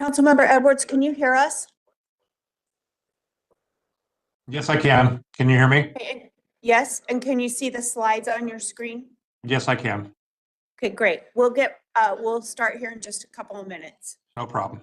Councilmember Edwards, can you hear us? Yes, I can. Can you hear me? Yes, and can you see the slides on your screen? Yes, I can. Okay, great. We'll start here in just a couple of minutes. No problem.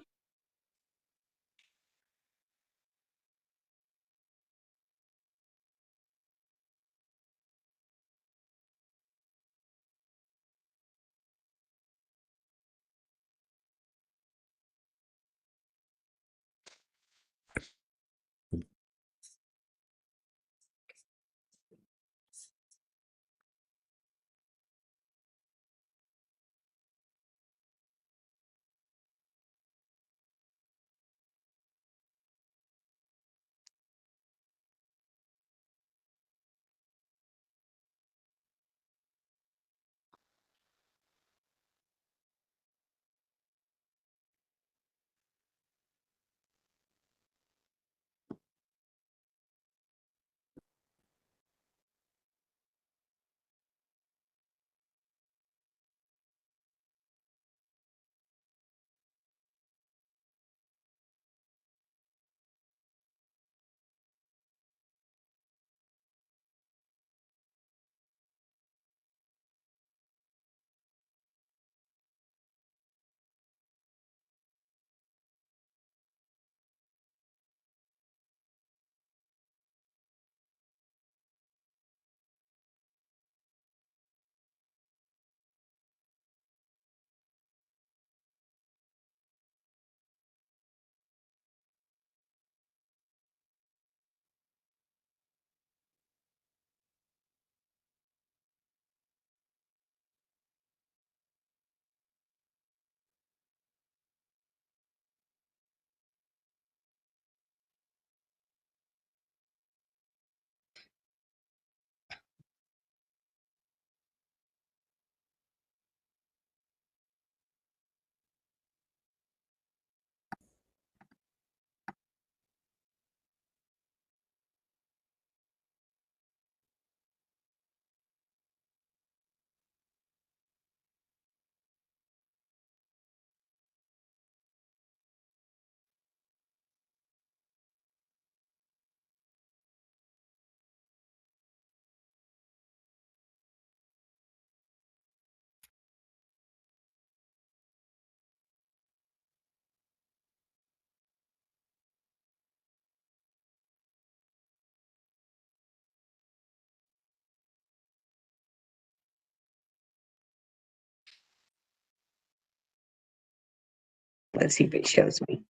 Let's see if it shows me.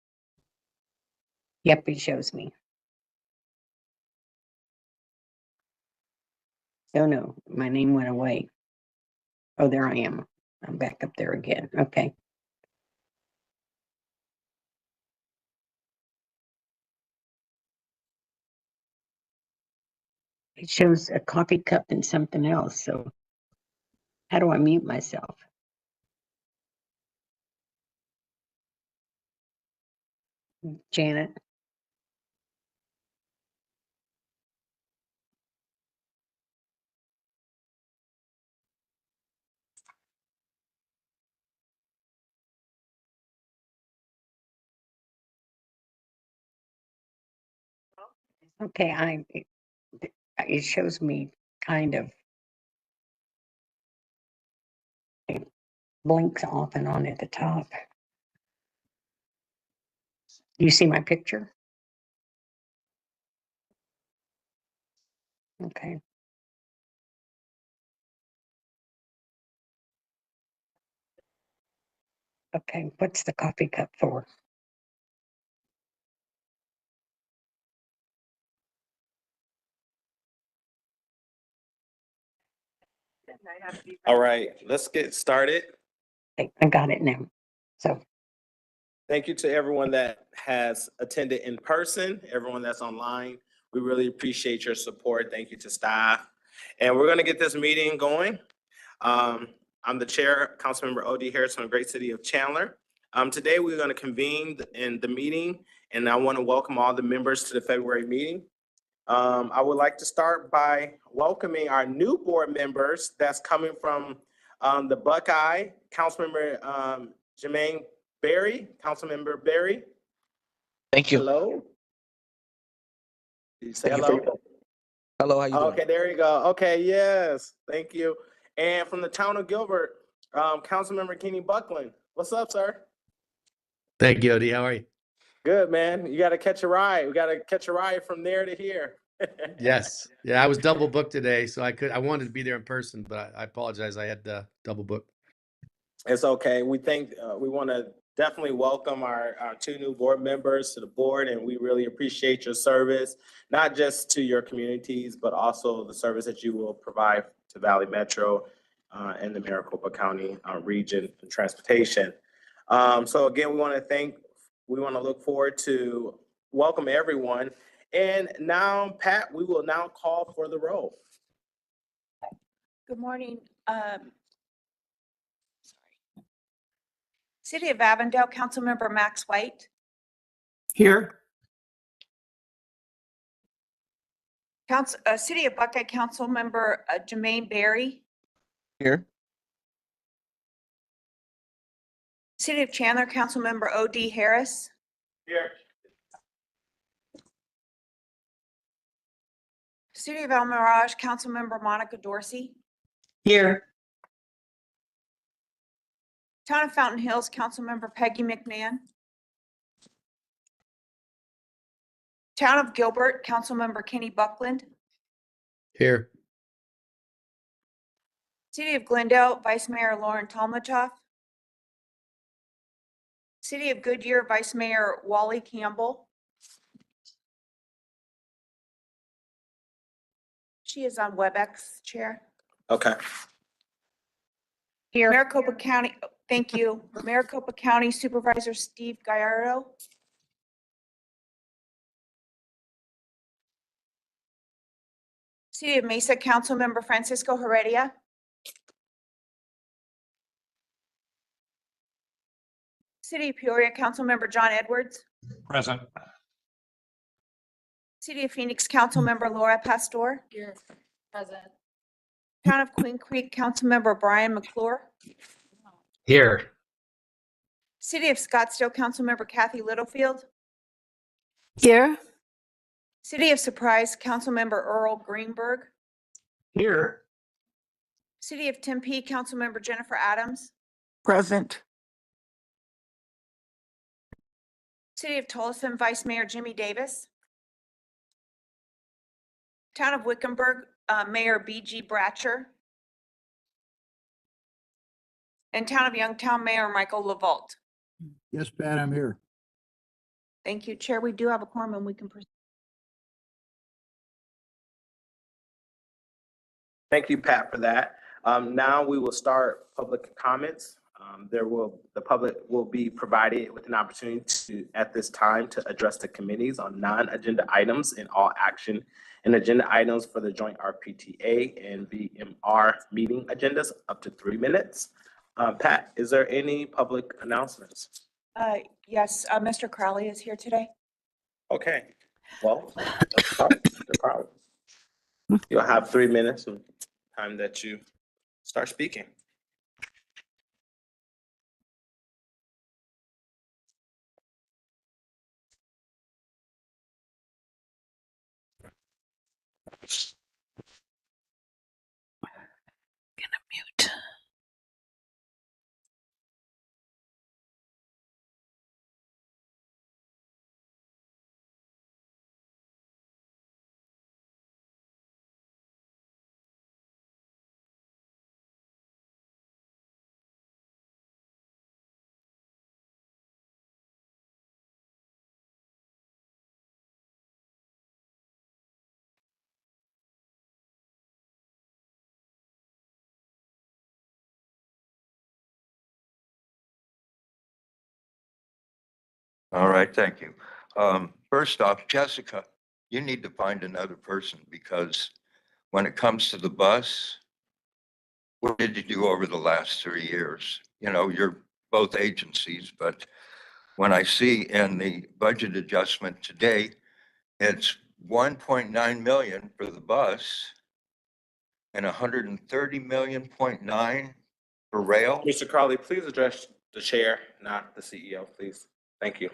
Yep, it shows me. Oh no, my name went away. Oh, there I am. I'm back up there again. Okay. It shows a coffee cup and something else. So how do I mute myself? Janet? Okay, it shows me kind of, it blinks off and on at the top. You see my picture? Okay. Okay, what's the coffee cup for? All right, let's get started. Okay, I got it now. So, Thank you to everyone that has attended in person, everyone that's online. We really appreciate your support. Thank you to staff. And we're gonna get this meeting going. I'm the chair, Councilmember O.D. Harris from the great city of Chandler. Today, we're gonna convene in the meeting, and I wanna welcome all the members to the February meeting. I would like to start by welcoming our new board members that's coming from the Buckeye, Councilmember Jermaine Berry, Councilmember Berry. Thank you. Hello. Did you say Thank you for hello? your- Hello, how you doing? Okay, there you go. Okay, yes, thank you. And from the town of Gilbert, Councilmember Kenny Buckland. What's up, sir? Thank you, Odie. How are you? Good, man. You gotta catch a ride. We gotta catch a ride from there to here. Yes. Yeah, I was double booked today, so I wanted to be there in person, but I apologize. I had double booked. It's okay. We want to definitely welcome our two new board members to the board, and we really appreciate your service, not just to your communities, but also the service that you will provide to Valley Metro and the Maricopa County region and transportation. So again, we want to look forward to welcome everyone. And now, Pat, we will now call for the roll. Good morning. City of Avondale, Councilmember Max White. Here. City of Buckeye, Councilmember Jermaine Berry. Here. City of Chandler, Councilmember O.D. Harris. Here. City of El Mirage, Councilmember Monica Dorsey. Here. Town of Fountain Hills, Councilmember Peggy McMahon. Town of Gilbert, Councilmember Kenny Buckland. Here. City of Glendale, Vice Mayor Lauren Tomlichoff. City of Goodyear, Vice Mayor Wally Campbell. She is on WebEx, Chair. Okay. here, Maricopa County, thank you. Maricopa County Supervisor Steve Gallardo. City of Mesa Councilmember Francisco Heredia. City of Peoria Councilmember John Edwards. Present. City of Phoenix Councilmember Laura Pastor. Here. Present. Town of Queen Creek Councilmember Brian McClure. Here. City of Scottsdale Councilmember Kathy Littlefield. Here. City of Surprise Councilmember Earl Greenberg. Here. City of Tempe Councilmember Jennifer Adams. Present. City of Tolleson Vice Mayor Jimmy Davis. Town of Wickenburg Mayor B.G. Bratcher. And Town of Youngtown Mayor Michael LaVault. Yes, Pat, I'm here. Thank you, Chair. We do have a quorum and we can proceed. Thank you, Pat, for that. Now we will start public comments. The public will be provided with an opportunity to, at this time, to address the committees on non-agenda items and all action and agenda items for the joint RPTA and VMR meeting agendas, up to 3 minutes. Pat, is there any public announcements? Yes, Mr. Crowley is here today. Okay, well, let's start. Mr. Crowley. You'll have 3 minutes of time that you start speaking. Mute. All right, thank you. First off, Jessica, you need to find another person because when it comes to the bus, what did you do over the last 3 years? You know, you're both agencies, but when I see in the budget adjustment today, it's 1.9 million for the bus and 130 million.9 for rail. Mr. Crowley, please address the chair, not the CEO, please. Thank you.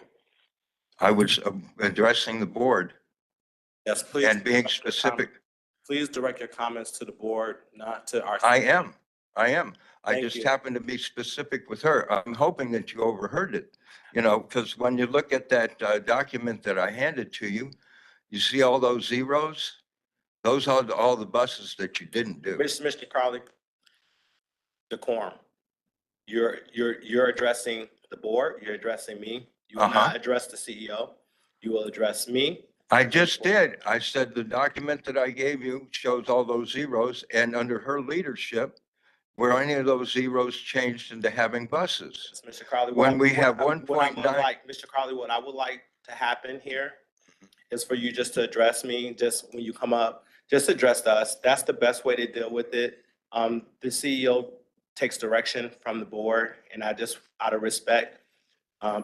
I was addressing the board Yes, please. and being direct your specific. Please direct your comments to the board, not to our. I am. I Thank just you. happen to be specific with her. I'm hoping that you overheard it, you know, because when you look at that document that I handed to you, you see all those zeros? Those are all the buses that you didn't do. Mr. Crowley, decorum. You're addressing the board, you're addressing me. You will not address the CEO. You will address me. I just did. I said the document that I gave you shows all those zeros, and under her leadership, were any of those zeros changed into having buses? Mr. Crowley. When we have what I would 1.9 like, Mr. Crowley, what I would like to happen here is for you just to address me, just when you come up, just address us. That's the best way to deal with it. The CEO takes direction from the board, and I just, out of respect,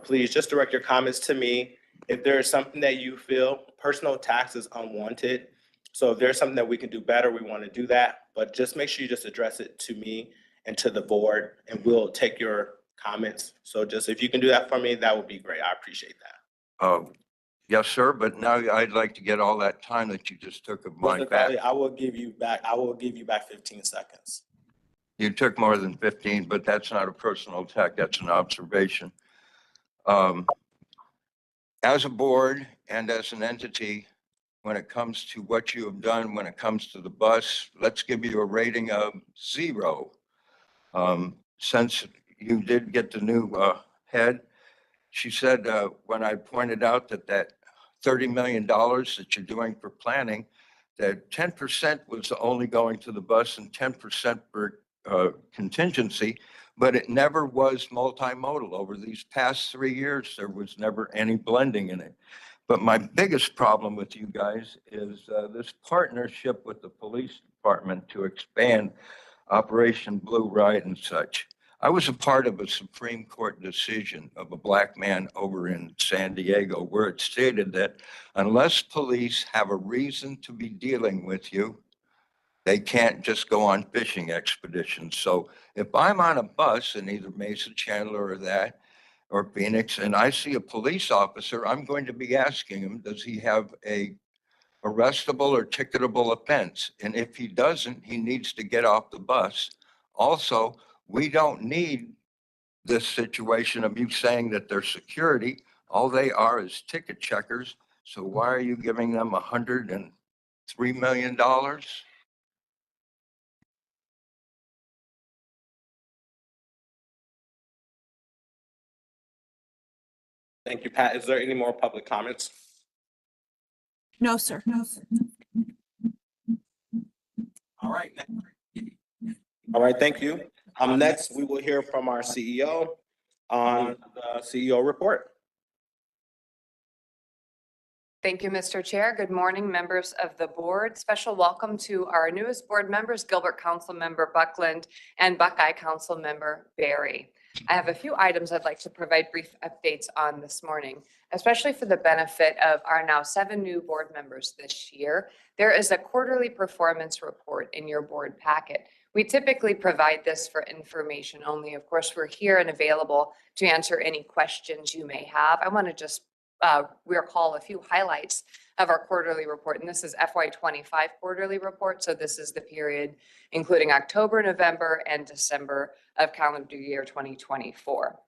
please just direct your comments to me. If there is something that you feel, personal attacks is unwanted. So if there's something that we can do better, we want to do that. But just make sure you just address it to me and to the board, and we'll take your comments. So just if you can do that for me, that would be great. I appreciate that. Yes, sir, but now I'd like to get all that time that you just took of mine Mr. back. Crowley, I will give you back 15 seconds. You took more than 15, but that's not a personal attack, that's an observation. As a board and as an entity, when it comes to what you have done, when it comes to the bus, let's give you a rating of 0. Since you did get the new head, she said, when I pointed out that $30 million that you're doing for planning, that 10% was only going to the bus and 10% for contingency, but it never was multimodal. Over these past 3 years, there was never any blending in it. But my biggest problem with you guys is this partnership with the police department to expand Operation Blue Ride and such. I was a part of a Supreme Court decision of a black man over in San Diego where it stated that unless police have a reason to be dealing with you, they can't just go on fishing expeditions. So if I'm on a bus in either Mesa, Chandler, or that, or Phoenix, and I see a police officer, I'm going to be asking him, does he have a arrestable or ticketable offense? And if he doesn't, he needs to get off the bus. Also, we don't need this situation of you saying that they're security. All they are is ticket checkers. So why are you giving them $103 million? Thank you, Pat. Is there any more public comments? No, sir. No. All right. All right, thank you. Next, we will hear from our CEO on the CEO report. Thank you, Mr. Chair. Good morning, members of the board. Special welcome to our newest board members, Gilbert Council Member Buckland and Buckeye Council Member Barry. I have a few items I'd like to provide brief updates on this morning, especially for the benefit of our now 7 new board members this year. There is a quarterly performance report in your board packet. We typically provide this for information only. Of course, we're here and available to answer any questions you may have. I want to just recall a few highlights of our quarterly report, and this is FY25 quarterly report. So this is the period including October, November, and December of calendar year 2024.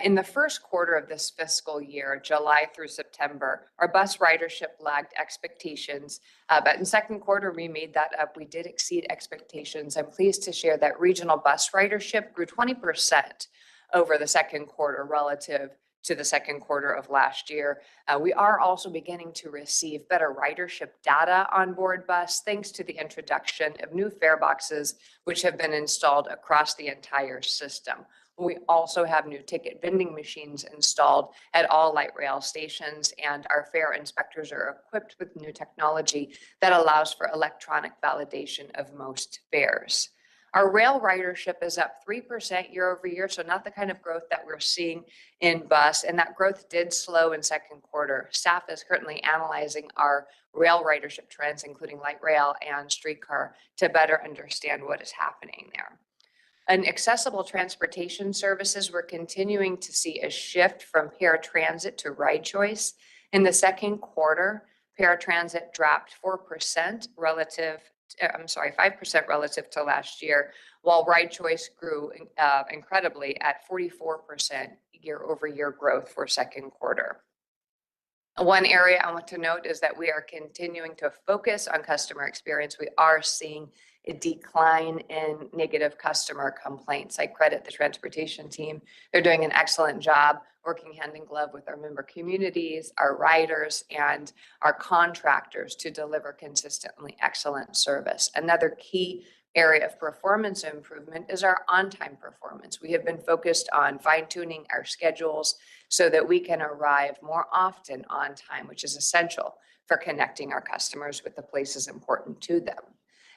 In the first quarter of this fiscal year, July through September, our bus ridership lagged expectations, but in second quarter, we made that up. We did exceed expectations. I'm pleased to share that regional bus ridership grew 20% over the second quarter relative to the second quarter of last year. We are also beginning to receive better ridership data on board bus, thanks to the introduction of new fare boxes, which have been installed across the entire system. We also have new ticket vending machines installed at all light rail stations, and our fare inspectors are equipped with new technology that allows for electronic validation of most fares. Our rail ridership is up 3% year over year, so not the kind of growth that we're seeing in bus, and that growth did slow in second quarter. Staff is currently analyzing our rail ridership trends, including light rail and streetcar, to better understand what is happening there. In accessible transportation services, we're continuing to see a shift from paratransit to ride choice. In the second quarter, paratransit dropped 5% relative to last year, while ride choice grew incredibly at 44% year over year growth for second quarter. One area I want to note is that we are continuing to focus on customer experience. We are seeing a decline in negative customer complaints. I credit the transportation team. They're doing an excellent job working hand in glove with our member communities, our riders, and our contractors to deliver consistently excellent service. Another key area of performance improvement is our on-time performance. We have been focused on fine-tuning our schedules so that we can arrive more often on time, which is essential for connecting our customers with the places important to them.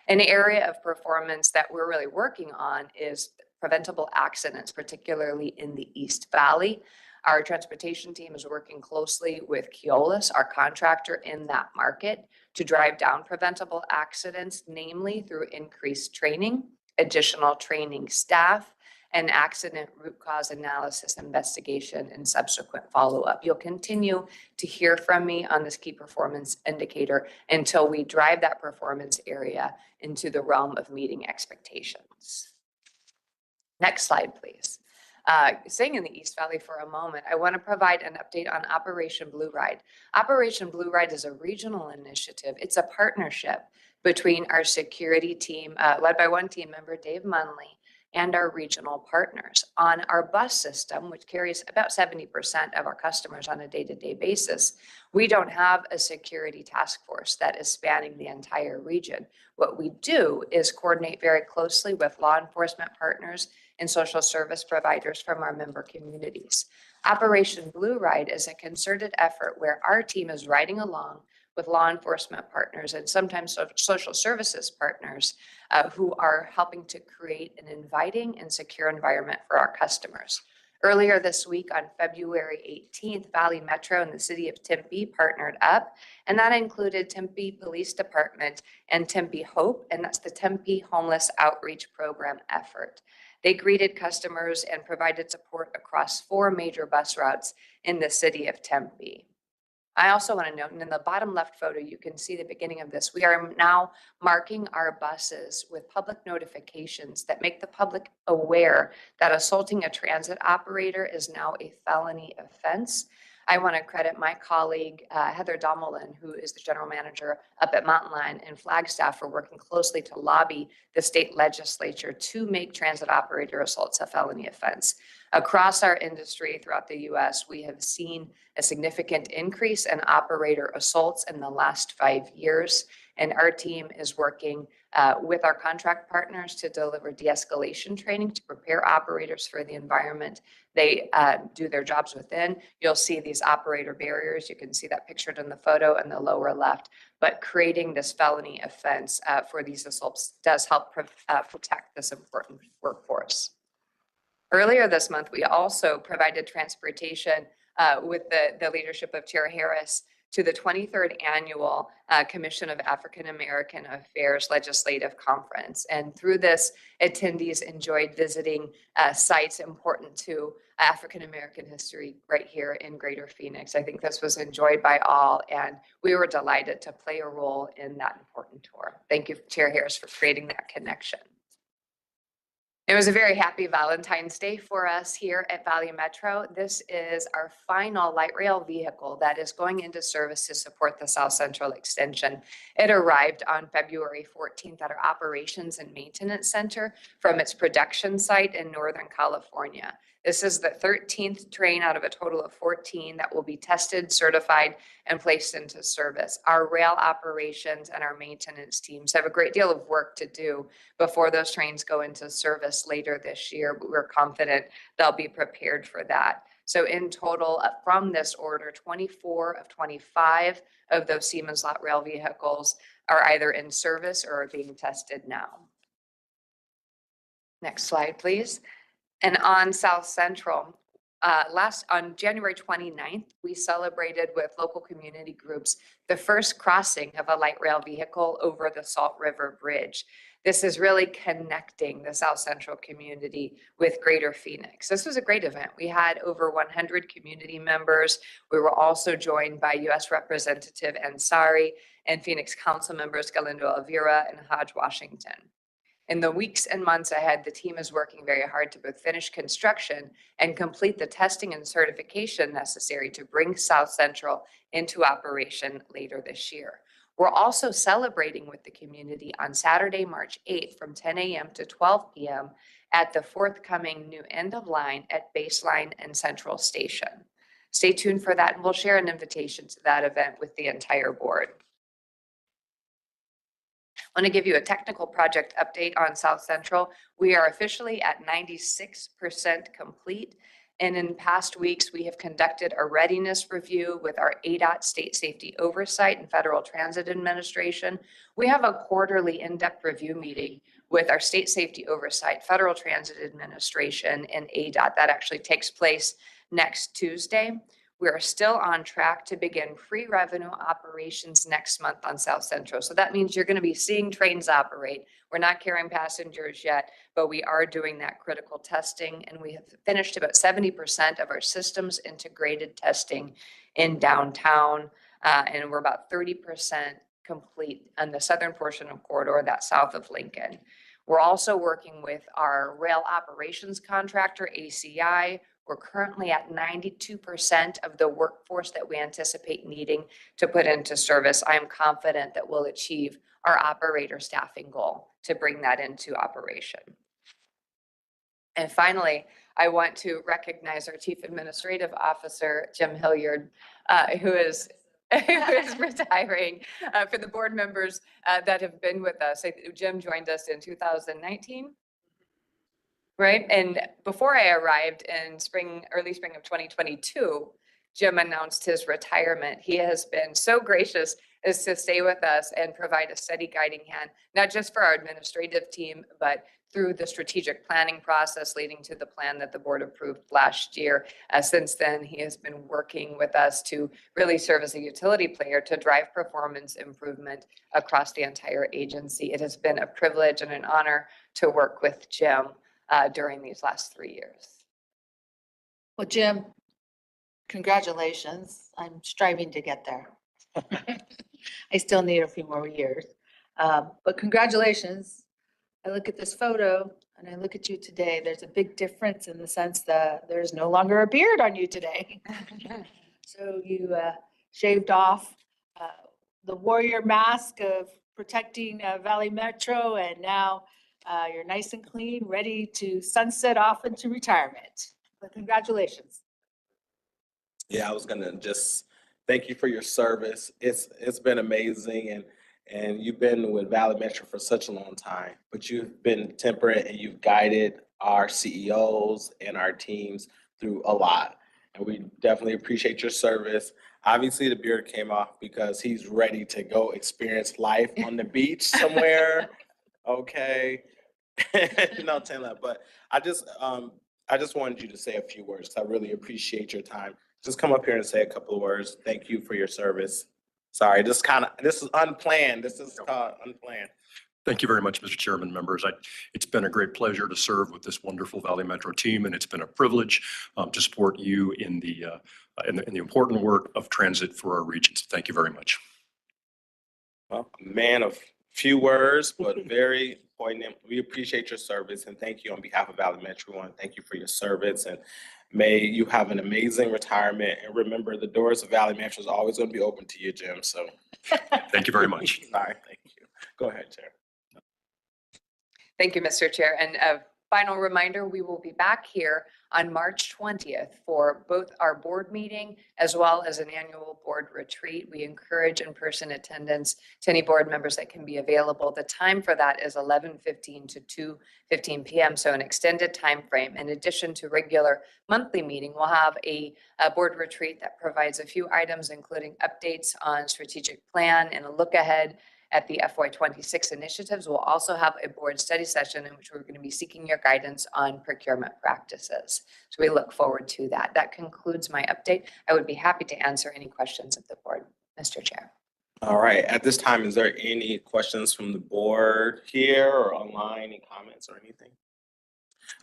An area of performance that we're really working on is preventable accidents, particularly in the East Valley. Our transportation team is working closely with Keolis, our contractor in that market, to drive down preventable accidents, namely through increased training, additional training staff, and accident root cause analysis, investigation, and subsequent follow-up. You'll continue to hear from me on this key performance indicator until we drive that performance area into the realm of meeting expectations. Next slide, please. Staying in the East Valley for a moment, I want to provide an update on Operation Blue Ride. Operation Blue Ride is a regional initiative. It's a partnership between our security team, led by one team member, Dave Munley, and our regional partners. On our bus system, which carries about 70% of our customers on a day-to-day basis, we don't have a security task force that is spanning the entire region. What we do is coordinate very closely with law enforcement partners and social service providers from our member communities. Operation Blue Ride is a concerted effort where our team is riding along with law enforcement partners and sometimes social services partners who are helping to create an inviting and secure environment for our customers. Earlier this week on February 18th, Valley Metro and the City of Tempe partnered up, and that included Tempe Police Department and Tempe Hope, and that's the Tempe Homeless Outreach Program effort. They greeted customers and provided support across 4 major bus routes in the City of Tempe. I also want to note, and in the bottom left photo, you can see the beginning of this. We are now marking our buses with public notifications that make the public aware that assaulting a transit operator is now a felony offense. I want to credit my colleague, Heather Domelin, who is the general manager up at Mountain Line, and Flagstaff for working closely to lobby the state legislature to make transit operator assaults a felony offense. Across our industry throughout the US, we have seen a significant increase in operator assaults in the last 5 years. And our team is working with our contract partners to deliver de-escalation training to prepare operators for the environment they do their jobs within. You'll see these operator barriers. You can see that pictured in the photo in the lower left. But creating this felony offense for these assaults does help protect this important workforce. Earlier this month, we also provided transportation with the leadership of Chair Harris to the 23rd Annual Commission of African American Affairs Legislative Conference. And through this, attendees enjoyed visiting sites important to African American history right here in Greater Phoenix. I think this was enjoyed by all, and we were delighted to play a role in that important tour. Thank you, Chair Harris, for creating that connection. It was a very happy Valentine's Day for us here at Valley Metro. This is our final light rail vehicle that is going into service to support the South Central Extension. It arrived on February 14th at our Operations and Maintenance Center from its production site in Northern California. This is the 13th train out of a total of 14 that will be tested, certified, and placed into service. Our rail operations and our maintenance teams have a great deal of work to do before those trains go into service later this year, but we're confident they'll be prepared for that. So in total, from this order, 24 of 25 of those Siemens light rail vehicles are either in service or are being tested now. Next slide, please. And on South Central, on January 29th, we celebrated with local community groups the first crossing of a light rail vehicle over the Salt River Bridge. This is really connecting the South Central community with Greater Phoenix. This was a great event. We had over 100 community members. We were also joined by U.S. Representative Ansari and Phoenix Council members Galindo Elvira and Hodge Washington. In the weeks and months ahead, the team is working very hard to both finish construction and complete the testing and certification necessary to bring South Central into operation later this year. We're also celebrating with the community on Saturday, March 8th from 10 a.m. to 12 p.m. at the forthcoming new end of line at Baseline and Central Station. Stay tuned for that, and we'll share an invitation to that event with the entire board. I want to give you a technical project update on South Central. We are officially at 96% complete. And in past weeks, we have conducted a readiness review with our ADOT State Safety Oversight and Federal Transit Administration. We have a quarterly in-depth review meeting with our State Safety Oversight, Federal Transit Administration, and ADOT. That actually takes place next Tuesday. We are still on track to begin pre-revenue operations next month on South Central. So that means you're going to be seeing trains operate. We're not carrying passengers yet, but we are doing that critical testing. And we have finished about 70% of our systems integrated testing in downtown. And we're about 30% complete on the southern portion of corridor, that's south of Lincoln. We're also working with our rail operations contractor, ACI. We're currently at 92% of the workforce that we anticipate needing to put into service. I am confident that we'll achieve our operator staffing goal to bring that into operation. And finally, I want to recognize our Chief Administrative Officer, Jim Hilliard, who is retiring. For the board members that have been with us, Jim joined us in 2019. Right. And before I arrived in early spring of 2022, Jim announced his retirement. He has been so gracious as to stay with us and provide a steady guiding hand, not just for our administrative team, but through the strategic planning process leading to the plan that the board approved last year. Since then, he has been working with us to really serve as a utility player to drive performance improvement across the entire agency. It has been a privilege and an honor to work with Jim during these last 3 years. Well, Jim, congratulations. I'm striving to get there. I still need a few more years. But congratulations. I look at this photo and I look at you today. There's a big difference in the sense that there's no longer a beard on you today. So you shaved off the warrior mask of protecting Valley Metro, and now you're nice and clean, ready to sunset off into retirement. But congratulations. Yeah, I was gonna just thank you for your service. It's been amazing, and you've been with Valley Metro for such a long time, but you've been temperate and you've guided our CEOs and our teams through a lot. And we definitely appreciate your service. Obviously, the beard came off because he's ready to go experience life on the beach somewhere. Okay. No, Taylor, but I just wanted you to say a few words. 'Cause I really appreciate your time. Just come up here and say a couple of words. Thank you for your service. Sorry, this is unplanned. This is unplanned. Thank you very much, Mr. Chairman, members. It's been a great pleasure to serve with this wonderful Valley Metro team, and it's been a privilege to support you in the important work of transit for our region. So thank you very much. Well, a man of few words, but very poignant. We appreciate your service and thank you on behalf of Valley Metro. And thank you for your service, and may you have an amazing retirement. And remember, the doors of Valley Metro is always going to be open to you, Jim. So Thank you very much. all right, thank you. Go ahead, Chair. Thank you, Mr. Chair. And a final reminder, we will be back here on March 20th for both our board meeting as well as an annual board retreat. We encourage in-person attendance to any board members that can be available. The time for that is 11:15 to 2:15 p.m. So an extended time frame. In addition to regular monthly meeting, we'll have a board retreat that provides a few items, including updates on strategic plan and a look ahead at the FY26 initiatives. We'll also have a board study session in which we're going to be seeking your guidance on procurement practices. So we look forward to that. That concludes my update. I would be happy to answer any questions of the board, Mr. Chair. All right, at this time, is there any questions from the board here or online, any comments or anything?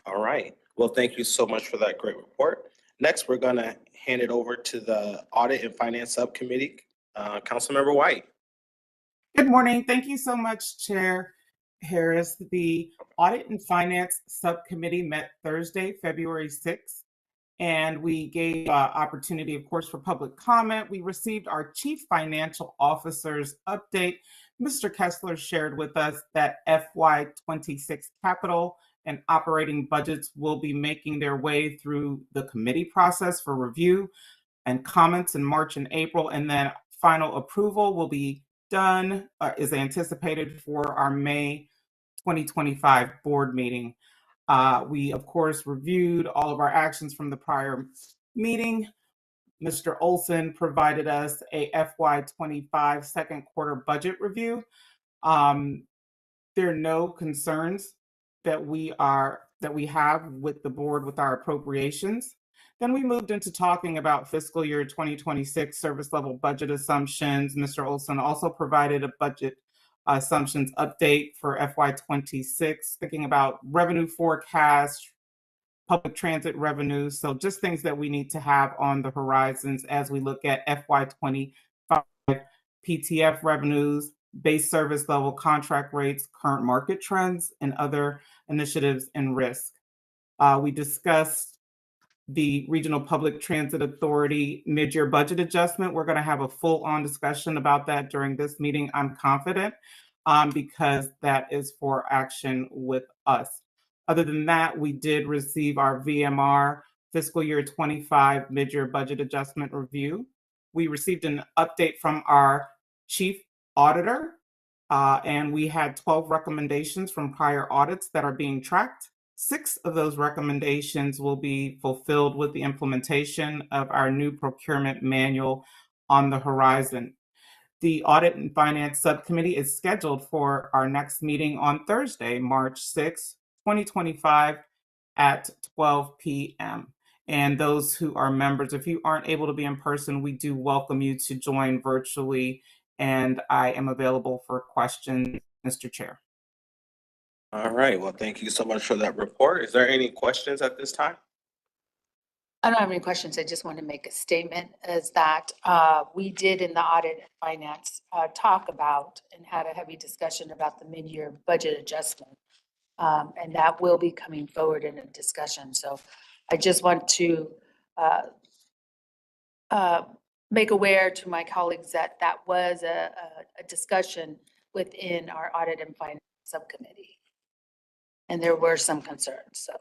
All right, well, thank you so much for that great report. Next, we're gonna hand it over to the Audit and Finance Subcommittee. Councilmember White. Good morning. Thank you so much, Chair Harris. The Audit and Finance Subcommittee met Thursday, February 6th, and we gave opportunity, of course, for public comment. We received our Chief Financial Officer's update. Mr. Kessler shared with us that FY26 capital and operating budgets will be making their way through the committee process for review and comments in March and April, and then final approval will be done, is anticipated for our May 2025 board meeting. We, of course, reviewed all of our actions from the prior meeting. Mr. Olson provided us a FY25 second quarter budget review. There are no concerns that we have with the board with our appropriations. Then we moved into talking about fiscal year 2026 service level budget assumptions. Mr. Olson also provided a budget assumptions update for FY26, thinking about revenue forecast, public transit revenues. So just things that we need to have on the horizons as we look at FY25 PTF revenues, base service level contract rates, current market trends, and other initiatives and risk. We discussed the Regional Public Transit Authority mid-year budget adjustment. We're going to have a full-on discussion about that during this meeting, I'm confident, because that is for action with us. Other than that, we did receive our VMR fiscal year 25 mid-year budget adjustment review. We received an update from our chief auditor, and we had 12 recommendations from prior audits that are being tracked. 6 of those recommendations will be fulfilled with the implementation of our new procurement manual on the horizon. The Audit and Finance Subcommittee is scheduled for our next meeting on Thursday, March 6, 2025 at 12 p.m. And those who are members, if you aren't able to be in person, we do welcome you to join virtually, and I am available for questions, Mr. Chair. All right, well, thank you so much for that report. Is there any questions at this time? I don't have any questions. I just want to make a statement as that we did in the audit and finance talk about and had a heavy discussion about the mid-year budget adjustment. And that will be coming forward in a discussion. So I just want to make aware to my colleagues that that was a discussion within our audit and finance subcommittee. And there were some concerns, so.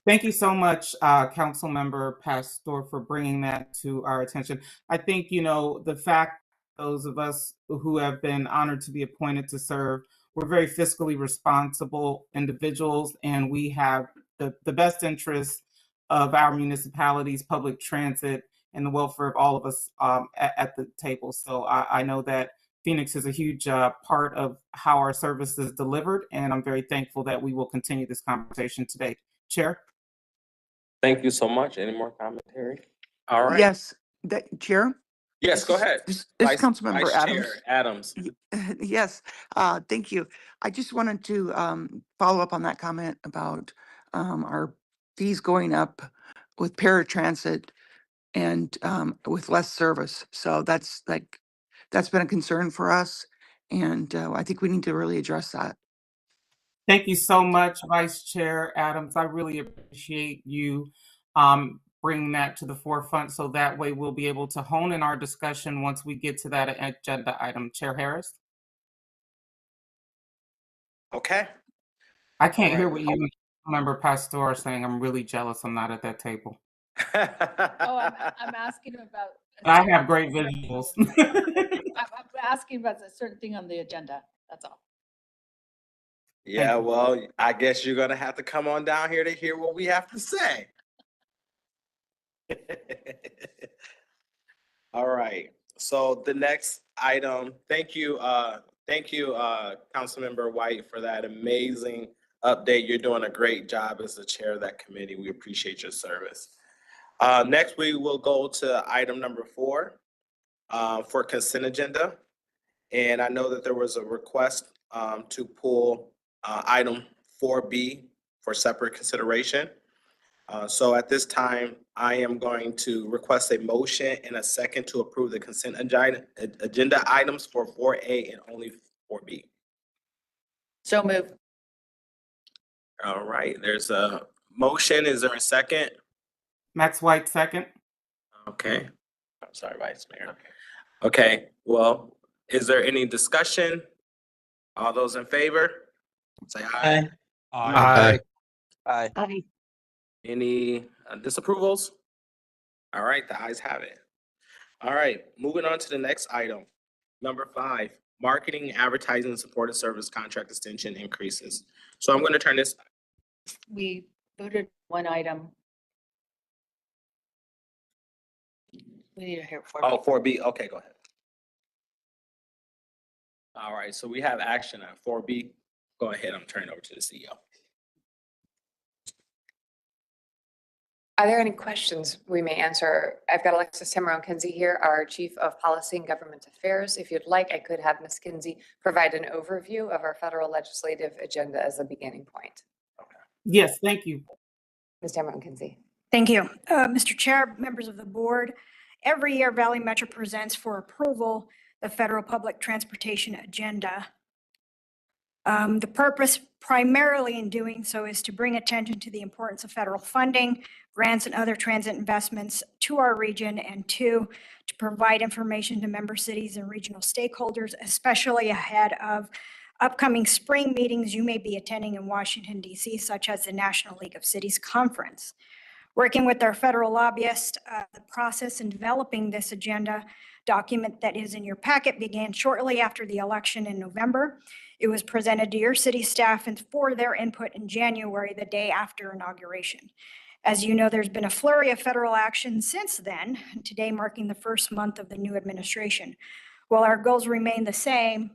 Thank you so much, Councilmember Pastor, for bringing that to our attention. I think, the fact those of us who have been honored to be appointed to serve, we're very fiscally responsible individuals, and we have the best interests of our municipalities, public transit, and the welfare of all of us at the table. So I know that Phoenix is a huge part of how our service is delivered, and I'm very thankful that we will continue this conversation today. Chair? Thank you so much. Any more commentary? All right. Yes, Chair? Yes, go ahead. This is Councilmember Vice Adams. Chair Adams. Yes, thank you. I just wanted to follow up on that comment about our fees going up with paratransit and with less service. So that's been a concern for us. And I think we need to really address that. Thank you so much, Vice Chair Adams. I really appreciate you bringing that to the forefront, so that way we'll be able to hone in our discussion once we get to that agenda item. Chair Harris? Okay. I can't All hear right. what you, Member Pastor, are saying. I'm really jealous I'm not at that table. Oh, I'm asking about. I have great visuals. I'm asking about a certain thing on the agenda, that's all. Yeah, well, I guess you're gonna have to come on down here to hear what we have to say. All right, so the next item, thank you, Councilmember White, for that amazing update. You're doing a great job as the chair of that committee. We appreciate your service. Next, we will go to item number 4 for consent agenda. And I know that there was a request to pull item 4B for separate consideration. So at this time, I am going to request a motion and a second to approve the consent agenda items for 4A and only 4B. So move. All right, there's a motion. Is there a second? Max White, second. Okay, I'm sorry, Vice Mayor. Okay, well, is there any discussion? All those in favor? Say aye. Aye. Aye. Any disapprovals? All right, the ayes have it. All right, moving on to the next item. Number 5, marketing, advertising, supported service contract extension increases. So I'm going to turn this. We voted one item. We need to hear for. Oh, 4B. Okay, go ahead. All right, so we have action on 4B. Go ahead, I'm turning over to the CEO. Are there any questions we may answer? I've got Alexis Tamarone-Kinsey here, our Chief of Policy and Government Affairs. If you'd like, I could have Ms. Kinsey provide an overview of our federal legislative agenda as a beginning point. Yes, thank you. Ms. Tamarone-Kinsey. Thank you. Mr. Chair, members of the board, every year Valley Metro presents for approval the Federal Public Transportation Agenda. The purpose primarily in doing so is to bring attention to the importance of federal funding, grants, and other transit investments to our region, and 2, to provide information to member cities and regional stakeholders, especially ahead of upcoming spring meetings you may be attending in Washington, D.C., such as the National League of Cities Conference. Working with our federal lobbyist, the process in developing this agenda document that is in your packet began shortly after the election in November. It was presented to your city staff and for their input in January, the day after inauguration. As you know, there's been a flurry of federal action since then, today marking the first month of the new administration. While our goals remain the same,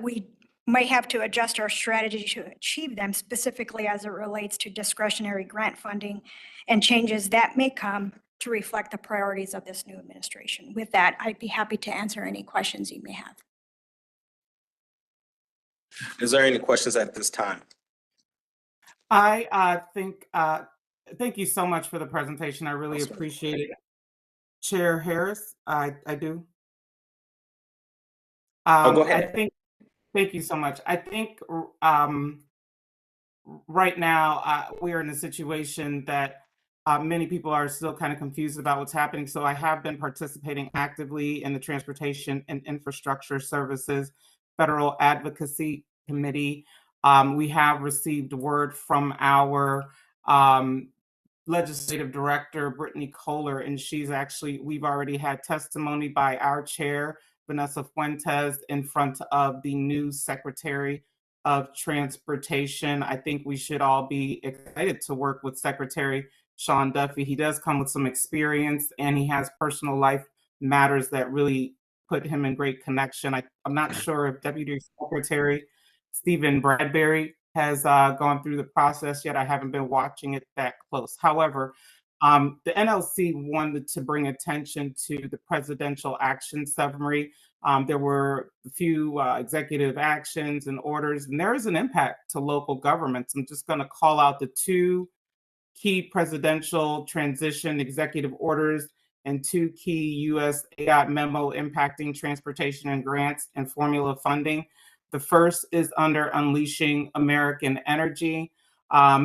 we might have to adjust our strategy to achieve them, specifically as it relates to discretionary grant funding and changes that may come to reflect the priorities of this new administration. With that, I'd be happy to answer any questions you may have. Is there any questions at this time? I think, thank you so much for the presentation. I really appreciate it. Chair Harris, I do. Go ahead. Thank you so much. I think right now we are in a situation that many people are still kind of confused about what's happening. So I have been participating actively in the Transportation and Infrastructure Services Federal Advocacy Committee. We have received word from our legislative director, Brittany Kohler, and we've already had testimony by our chair, Vanessa Fuentes, in front of the new Secretary of Transportation. I think we should all be excited to work with Secretary Sean Duffy. He does come with some experience, and he has personal life matters that really put him in great connection. I'm not sure if Deputy Secretary Stephen Bradbury has gone through the process yet. I haven't been watching it that close. However, the NLC wanted to bring attention to the presidential action summary. There were a few executive actions and orders, and there is an impact to local governments. I'm just going to call out the two key presidential transition executive orders and two key U.S. ADOT memo impacting transportation and grants and formula funding. The first is under Unleashing American Energy.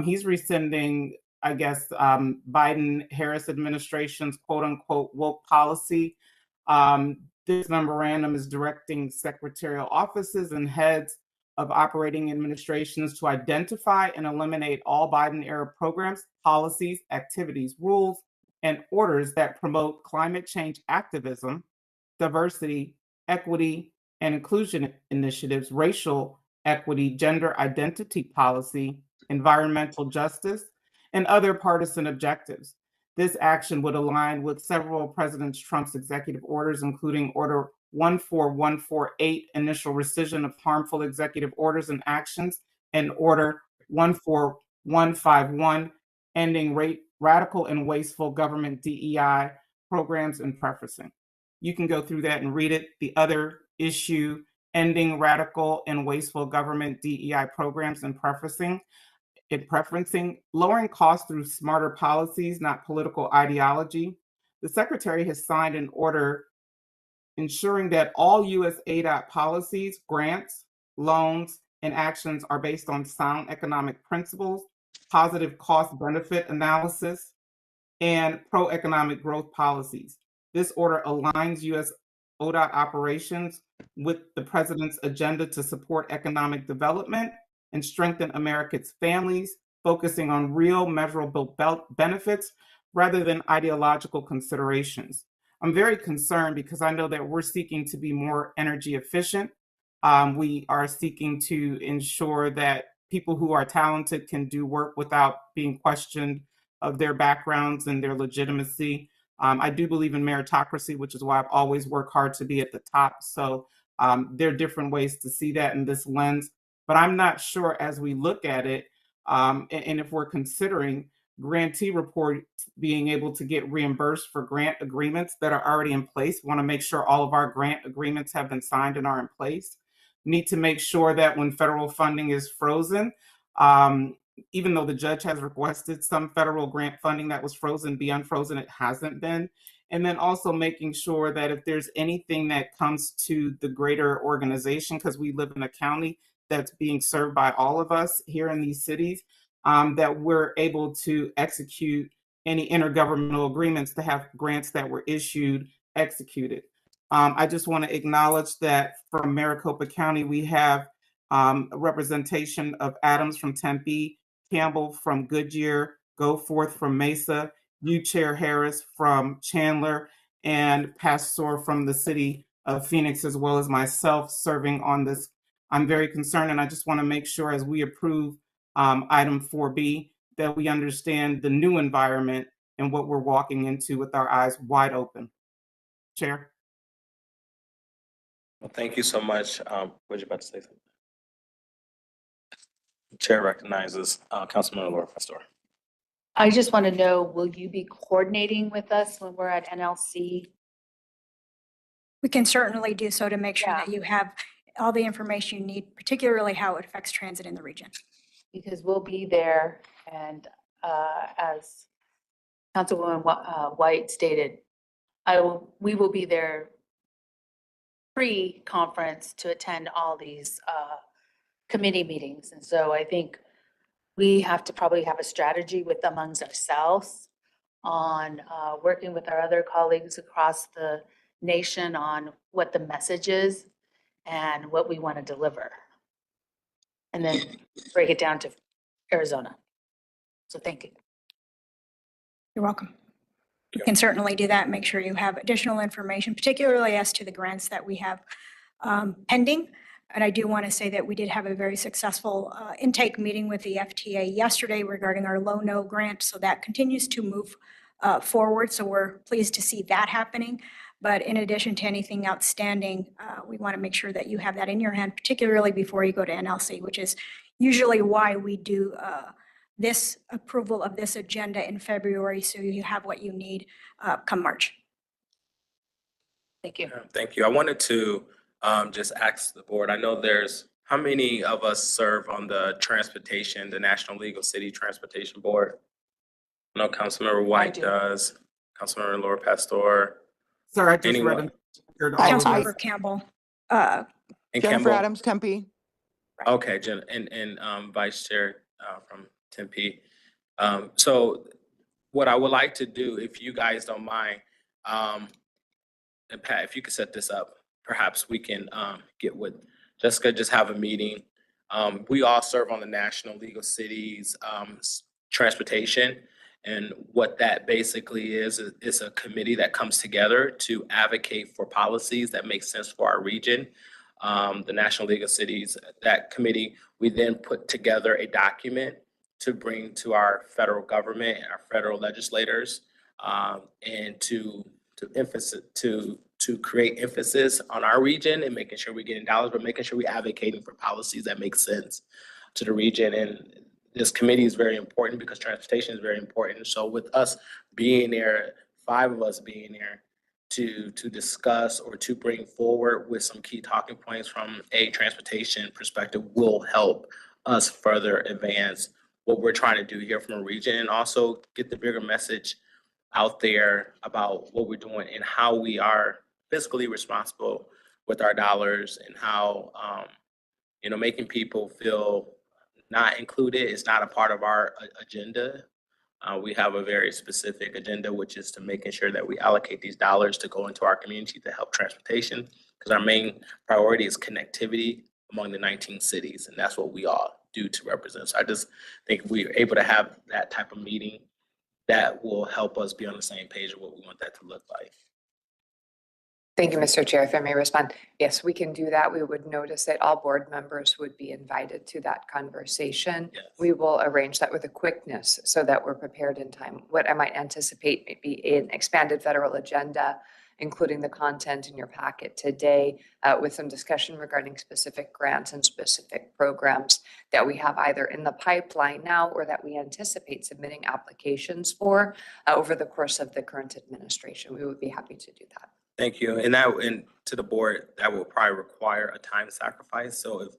He's rescinding, I guess, Biden-Harris administration's quote-unquote woke policy. This memorandum is directing secretarial offices and heads of operating administrations to identify and eliminate all Biden-era programs, policies, activities, rules, and orders that promote climate change activism, diversity, equity, and inclusion initiatives, racial equity, gender identity policy, environmental justice, and other partisan objectives. This action would align with several President Trump's executive orders, including Order 14148, initial rescission of harmful executive orders and actions, and Order 14151, ending radical and wasteful government DEI programs and preferencing. You can go through that and read it. The other issue, ending radical and wasteful government DEI programs and preferencing, lowering costs through smarter policies, not political ideology. The Secretary has signed an order ensuring that all U.S. ADOT policies, grants, loans, and actions are based on sound economic principles, positive cost-benefit analysis, and pro-economic growth policies. This order aligns U.S. ODOT operations with the President's agenda to support economic development and strengthen America's families, focusing on real measurable benefits rather than ideological considerations. I'm very concerned because I know that we're seeking to be more energy efficient. We are seeking to ensure that people who are talented can do work without being questioned of their backgrounds and their legitimacy. I do believe in meritocracy, which is why I've always worked hard to be at the top. So there are different ways to see that in this lens. But I'm not sure as we look at it, and if we're considering grantee reports being able to get reimbursed for grant agreements that are already in place. We want to make sure all of our grant agreements have been signed and are in place. We need to make sure that when federal funding is frozen, even though the judge has requested some federal grant funding that was frozen be unfrozen, it hasn't been. And then also making sure that if there's anything that comes to the greater organization, because we live in a county that's being served by all of us here in these cities, that we're able to execute any intergovernmental agreements to have grants that were issued executed. I just want to acknowledge that from Maricopa County, we have a representation of Adams from Tempe, Campbell from Goodyear, Goforth from Mesa, you, Chair Harris from Chandler, and Pastor from the city of Phoenix, as well as myself serving on this. I'm very concerned, and I just want to make sure as we approve item 4B that we understand the new environment and what we're walking into with our eyes wide open. Chair. Well, thank you so much. Was you about to say something? Chair recognizes Councilman Laura Pastor. I just want to know, will you be coordinating with us when we're at NLC? We can certainly do so to make sure Yeah. that you have all the information you need, particularly how it affects transit in the region. Because we'll be there, and as Councilwoman White stated, we will be there pre-conference to attend all these committee meetings. And so I think we have to probably have a strategy with amongst ourselves on working with our other colleagues across the nation on what the message is and what we want to deliver. And then break it down to Arizona. So thank you. You're welcome. You can certainly do that. Make sure you have additional information, particularly as to the grants that we have pending. And I do want to say that we did have a very successful intake meeting with the FTA yesterday regarding our low-no grant. So that continues to move forward. So we're pleased to see that happening. But in addition to anything outstanding, we want to make sure that you have that in your hand, particularly before you go to NLC, which is usually why we do this approval of this agenda in February, so you have what you need come March. Thank you. Thank you. I wanted to just ask the board, I know how many of us serve on the transportation, the National League of City Transportation Board? I know Councilmember White do. does, Councilmember Laura Pastor, Sir, I just read anyone? and heard all of us. Councilmember Campbell, And Jennifer Campbell? Adams, Tempe. Okay, and Vice Chair from Tempe. So what I would like to do, if you guys don't mind, and Pat, if you could set this up, perhaps we can get with Jessica, just have a meeting. We all serve on the National League of Cities Transportation. And what that basically is a committee that comes together to advocate for policies that make sense for our region. The National League of Cities, that committee, we then put together a document to bring to our federal government and our federal legislators, and to create emphasis on our region and making sure we're getting dollars, but making sure we're advocating for policies that make sense to the region. And this committee is very important because transportation is very important. So with us being there, 5 of us being there to discuss or to bring forward with some key talking points from a transportation perspective will help us further advance what we're trying to do here from a region, and also get the bigger message out there about what we're doing and how we are fiscally responsible with our dollars, and how, making people feel not included is not a part of our agenda. We have a very specific agenda, which is to making sure that we allocate these dollars to go into our community to help transportation, because our main priority is connectivity among the 19 cities, and that's what we all do to represent. So I just think we're able to have that type of meeting that will help us be on the same page of what we want that to look like. Thank you, Mr. Chair. If I may respond. Yes, we can do that. We would notice that all board members would be invited to that conversation. Yes. We will arrange that with a quickness so that we're prepared in time. What I might anticipate may be an expanded federal agenda, including the content in your packet today, with some discussion regarding specific grants and specific programs that we have either in the pipeline now or that we anticipate submitting applications for over the course of the current administration. We would be happy to do that. Thank you. And to the board, that will probably require a time sacrifice. So if,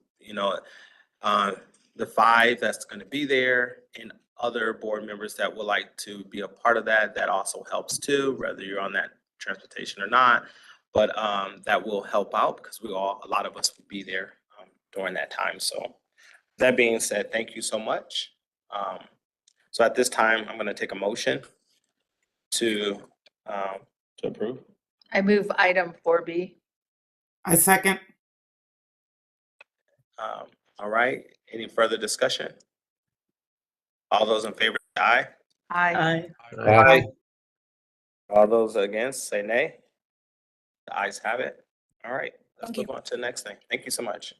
the 5 that's going to be there and other board members that would like to be a part of that, that also helps too, whether you're on that transportation or not. But that will help out because a lot of us will be there during that time. So that being said, thank you so much. So at this time, I'm going to take a motion to approve. I move item 4B. I second. All right, any further discussion? All those in favor, say aye. Aye. Aye. All those against, say nay. The ayes have it. All right, let's Thank you. move on to the next thing. Thank you so much.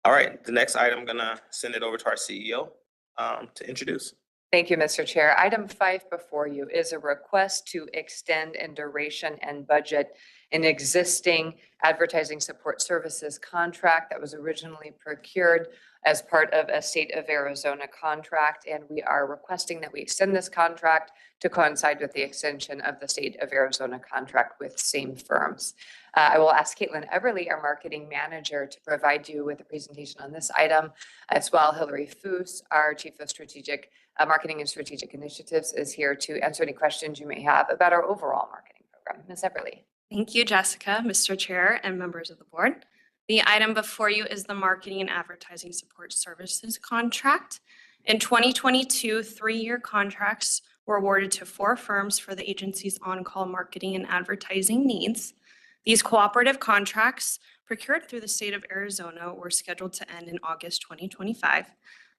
All right, the next item, I'm gonna send it over to our CEO to introduce. Thank you, Mr. Chair. Item 5 before you is a request to extend in duration and budget an existing advertising support services contract that was originally procured as part of a State of Arizona contract. And we are requesting that we extend this contract to coincide with the extension of the State of Arizona contract with same firms. I will ask Caitlin Everly, our marketing manager, to provide you with a presentation on this item, as well. Hillary Foos, our Chief of Strategic Marketing and Strategic Initiatives, is here to answer any questions you may have about our overall marketing program. Ms. Everly. Thank you, Jessica, Mr. Chair, and members of the board. The item before you is the Marketing and Advertising Support Services Contract. In 2022, 3-year contracts were awarded to 4 firms for the agency's on-call marketing and advertising needs. These cooperative contracts procured through the state of Arizona were scheduled to end in August 2025.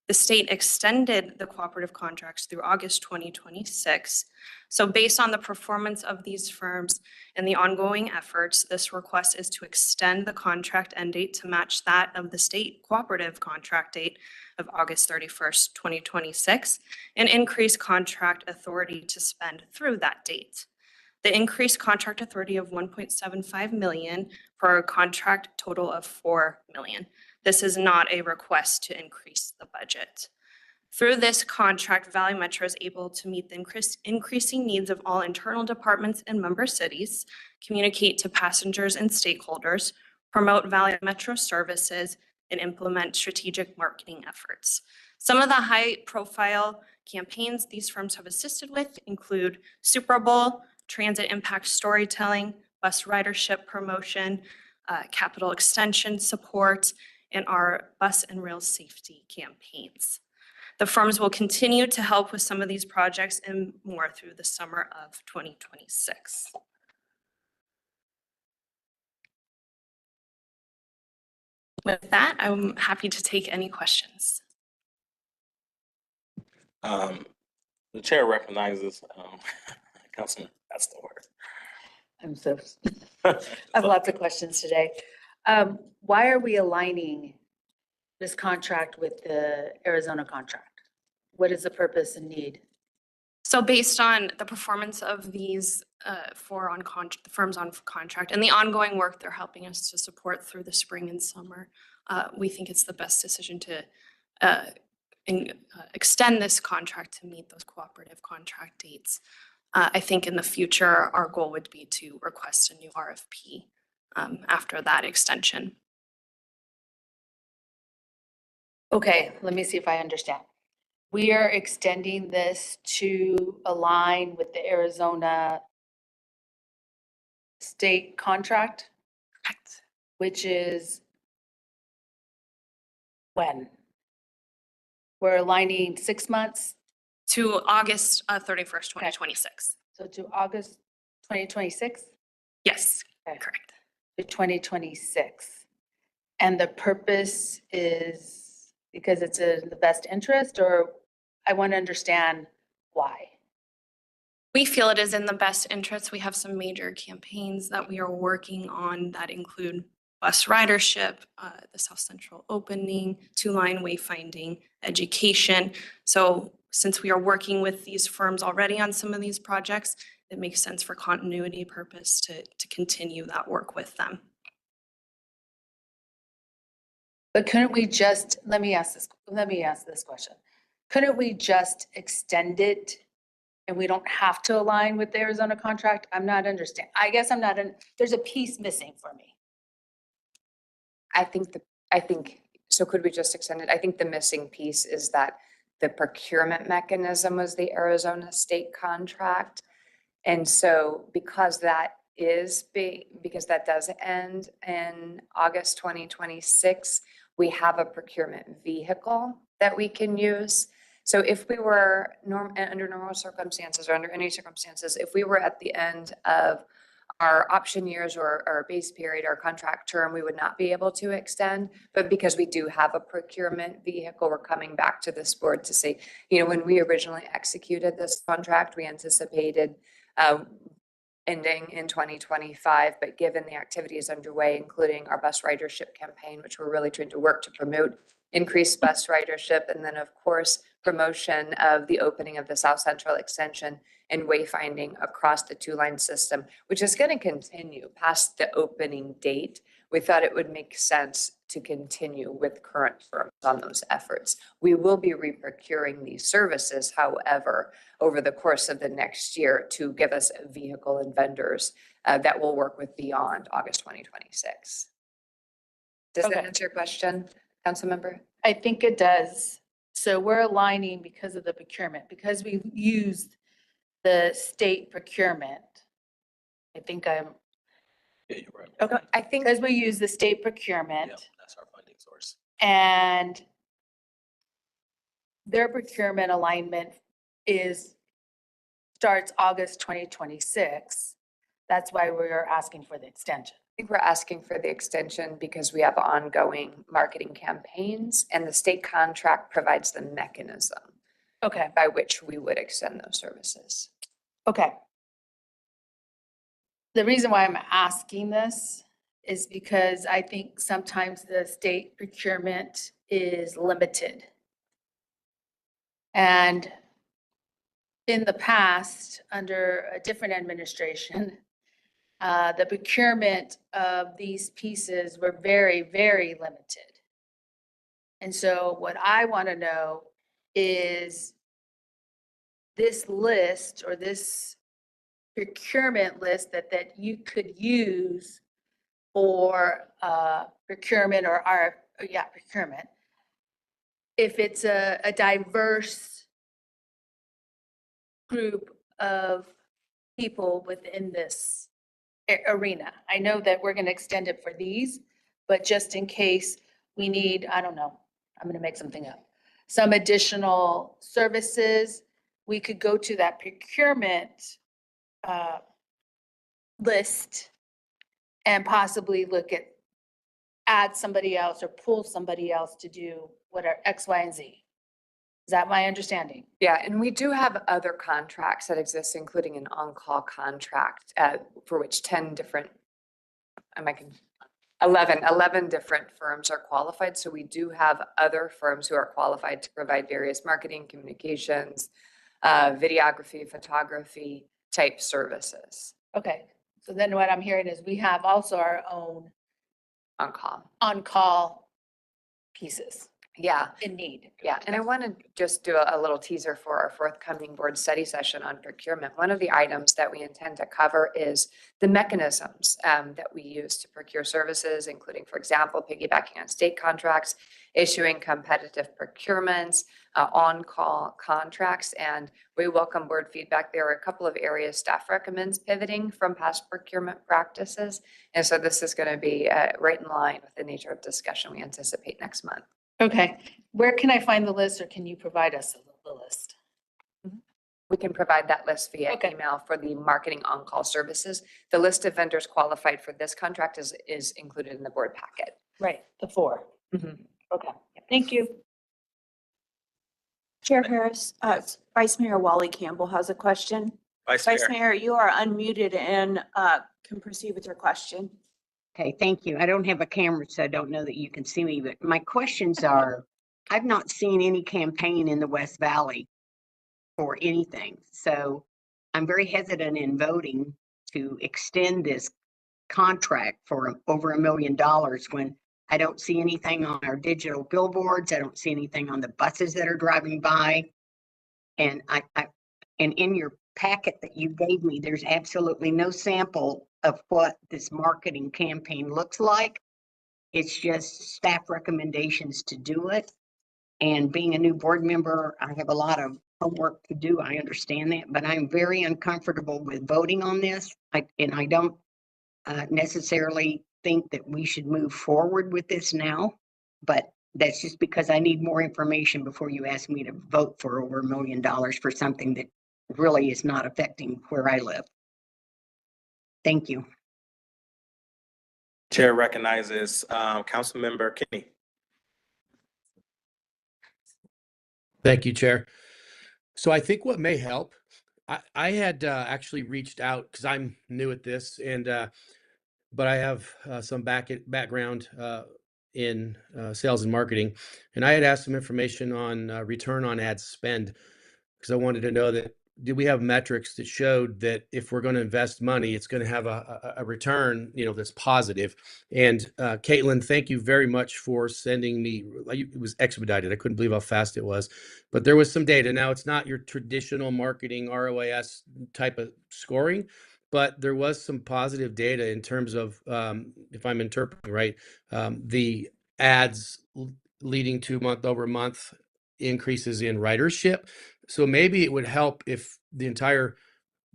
The state extended the cooperative contracts through August 2026. So based on the performance of these firms and the ongoing efforts, this request is to extend the contract end date to match that of the state cooperative contract date of August 31st, 2026, and increase contract authority to spend through that date. The increased contract authority of 1.75 million for a contract total of 4 million. This is not a request to increase the budget. Through this contract, Valley Metro is able to meet the increasing needs of all internal departments and member cities, communicate to passengers and stakeholders, promote Valley Metro services, and implement strategic marketing efforts. Some of the high-profile campaigns these firms have assisted with include Super Bowl, transit impact storytelling, bus ridership promotion, capital extension support, and our bus and rail safety campaigns. The firms will continue to help with some of these projects and more through the summer of 2026. With that, I'm happy to take any questions. The chair recognizes Councilman, that's the word. I'm so, I have lots of questions today. Why are we aligning this contract with the Arizona contract? What is the purpose and need? So based on the performance of these firms on contract and the ongoing work they're helping us to support through the spring and summer, we think it's the best decision to extend this contract to meet those cooperative contract dates. I think in the future, our goal would be to request a new RFP after that extension. Okay, let me see if I understand. We are extending this to align with the Arizona state contract, Correct. which is when? We're aligning 6 months, To August 31st, 2026. so to August 2026 Yes, Okay. correct. to 2026. And the purpose is because it's in the best interest, or I want to understand why. We feel it is in the best interest. We have some major campaigns that we are working on that include bus ridership, the South Central opening, 2-line wayfinding, education. So since we are working with these firms already on some of these projects, it makes sense for continuity purpose to continue that work with them. But couldn't we just, let me ask this question. Couldn't we just extend it and we don't have to align with the Arizona contract? I'm not understanding. I guess I'm not, there's a piece missing for me. I think, so could we just extend it? I think the missing piece is that the procurement mechanism was the Arizona state contract. And so because that does end in August 2026, we have a procurement vehicle that we can use. So if we were under normal circumstances or under any circumstances, if we were at the end of our option years or our base period, our contract term, we would not be able to extend. But because we do have a procurement vehicle, we're coming back to this board to say, when we originally executed this contract, we anticipated ending in 2025, but given the activities underway, including our bus ridership campaign, which we're really trying to work to promote increased bus ridership, and then of course, promotion of the opening of the South Central extension and wayfinding across the 2-line system, which is going to continue past the opening date. We thought it would make sense to continue with current firms on those efforts. We will be reprocuring these services, however, over the course of the next year to give us a vehicle and vendors that will work with beyond August 2026. Does that Okay. answer your question, council member? I think it does. So we're aligning because of the procurement, because we've used the state procurement. I think I'm, Yeah, you're right. okay, I think because we use the state procurement Yeah, that's our funding source. and their procurement alignment starts August 2026. That's why we're asking for the extension. I think we're asking for the extension because we have ongoing marketing campaigns and the state contract provides the mechanism Okay, by which we would extend those services. okay. The reason why I'm asking this is because I think sometimes the state procurement is limited. And in the past, under a different administration, the procurement of these pieces were very, very limited. And so what I want to know is this list or this procurement list that you could use for procurement or procurement. If it's a diverse group of people within this arena. I know that we're going to extend it for these, but just in case we need, I don't know, I'm going to make something up, some additional services, we could go to that procurement list and possibly look at add somebody else or pull somebody else to do whatever X, Y, and Z. Is that my understanding? Yeah, and we do have other contracts that exist, including an on-call contract for which 10 different, 11 different firms are qualified. So we do have other firms who are qualified to provide various marketing, communications, videography, photography type services. Okay, so then what I'm hearing is we have also our own on-call pieces Yeah. in need. Yeah, and I want to just do a little teaser for our forthcoming board study session on procurement. One of the items that we intend to cover is the mechanisms that we use to procure services, including, for example, piggybacking on state contracts, issuing competitive procurements, on-call contracts, and we welcome board feedback. There are a couple of areas staff recommends pivoting from past procurement practices, and so this is going to be right in line with the nature of discussion we anticipate next month. Okay, where can I find the list or can you provide us the list? We can provide that list via Okay. email for the marketing on-call services. The list of vendors qualified for this contract is included in the board packet. Right, the 4. Okay, thank you. Chair Harris, Vice Mayor Wally Campbell has a question. Vice Vice Mayor. Mayor, you are unmuted and can proceed with your question. Okay, thank you. I don't have a camera, so I don't know that you can see me, but my questions are, I've not seen any campaign in the West Valley for anything. So I'm very hesitant in voting to extend this contract for over $1 million when I don't see anything on our digital billboards. I don't see anything on the buses that are driving by. And and in your packet that you gave me, there's absolutely no sample of what this marketing campaign looks like. It's just staff recommendations to do it. And being a new board member, I have a lot of homework to do. I understand that, but I'm very uncomfortable with voting on this. I don't necessarily think that we should move forward with this now, but that's just because I need more information before you ask me to vote for over $1 million for something that really is not affecting where I live. Thank you. Chair recognizes Councilmember Kinney. Thank you, Chair. So I think what may help, I had actually reached out because I'm new at this, and but I have some background in sales and marketing, and I had asked some information on return on ad spend because I wanted to know that did we have metrics that showed that if we're going to invest money, it's going to have a return, that's positive. And Caitlin, thank you very much for sending me. It was expedited. I couldn't believe how fast it was, but there was some data. Now it's not your traditional marketing ROAS type of scoring, but there was some positive data in terms of, if I'm interpreting right, the ads leading to month-over-month increases in ridership. So maybe it would help if the entire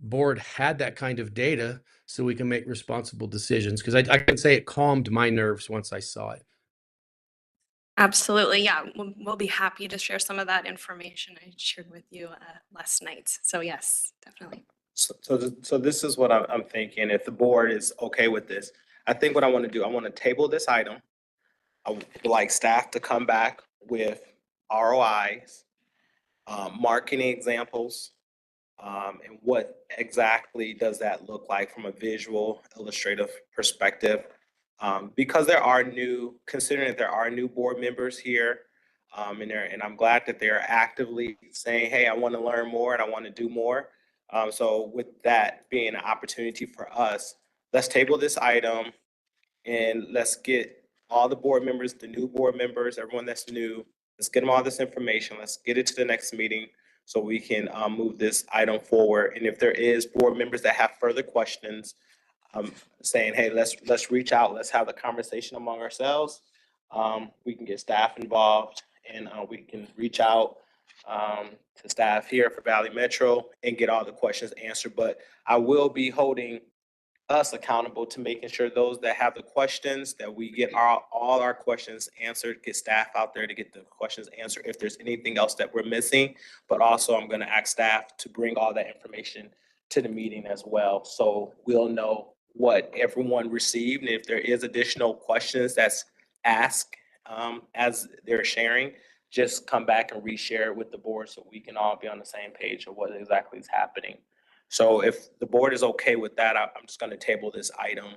board had that kind of data so we can make responsible decisions. Because I can say it calmed my nerves once I saw it. Absolutely. Yeah, we'll be happy to share some of that information I shared with you last night. So yes, definitely. So this is what I'm thinking. If the board is okay with this, I think what I want to do, I want to table this item. I would like staff to come back with ROIs, marketing examples, and what exactly does that look like from a visual illustrative perspective? Because considering that there are new board members here, and I'm glad that they're actively saying, hey, I want to learn more and I want to do more. So with that being an opportunity for us, let's table this item and let's get all the board members, the new board members, everyone that's new, let's get them all this information. Let's get it to the next meeting so we can move this item forward. And if there is board members that have further questions, saying, hey, let's reach out, let's have the conversation among ourselves. We can get staff involved and we can reach out to staff here for Valley Metro and get all the questions answered. But I will be holding us accountable to making sure those that have the questions, that we get all our questions answered, get staff out there to get the questions answered if there's anything else that we're missing. But also I'm gonna ask staff to bring all that information to the meeting as well. So we'll know what everyone received. And if there is additional questions that's asked as they're sharing, just come back and reshare it with the board so we can all be on the same page of what exactly is happening. So if the board is okay with that, I'm just going to table this item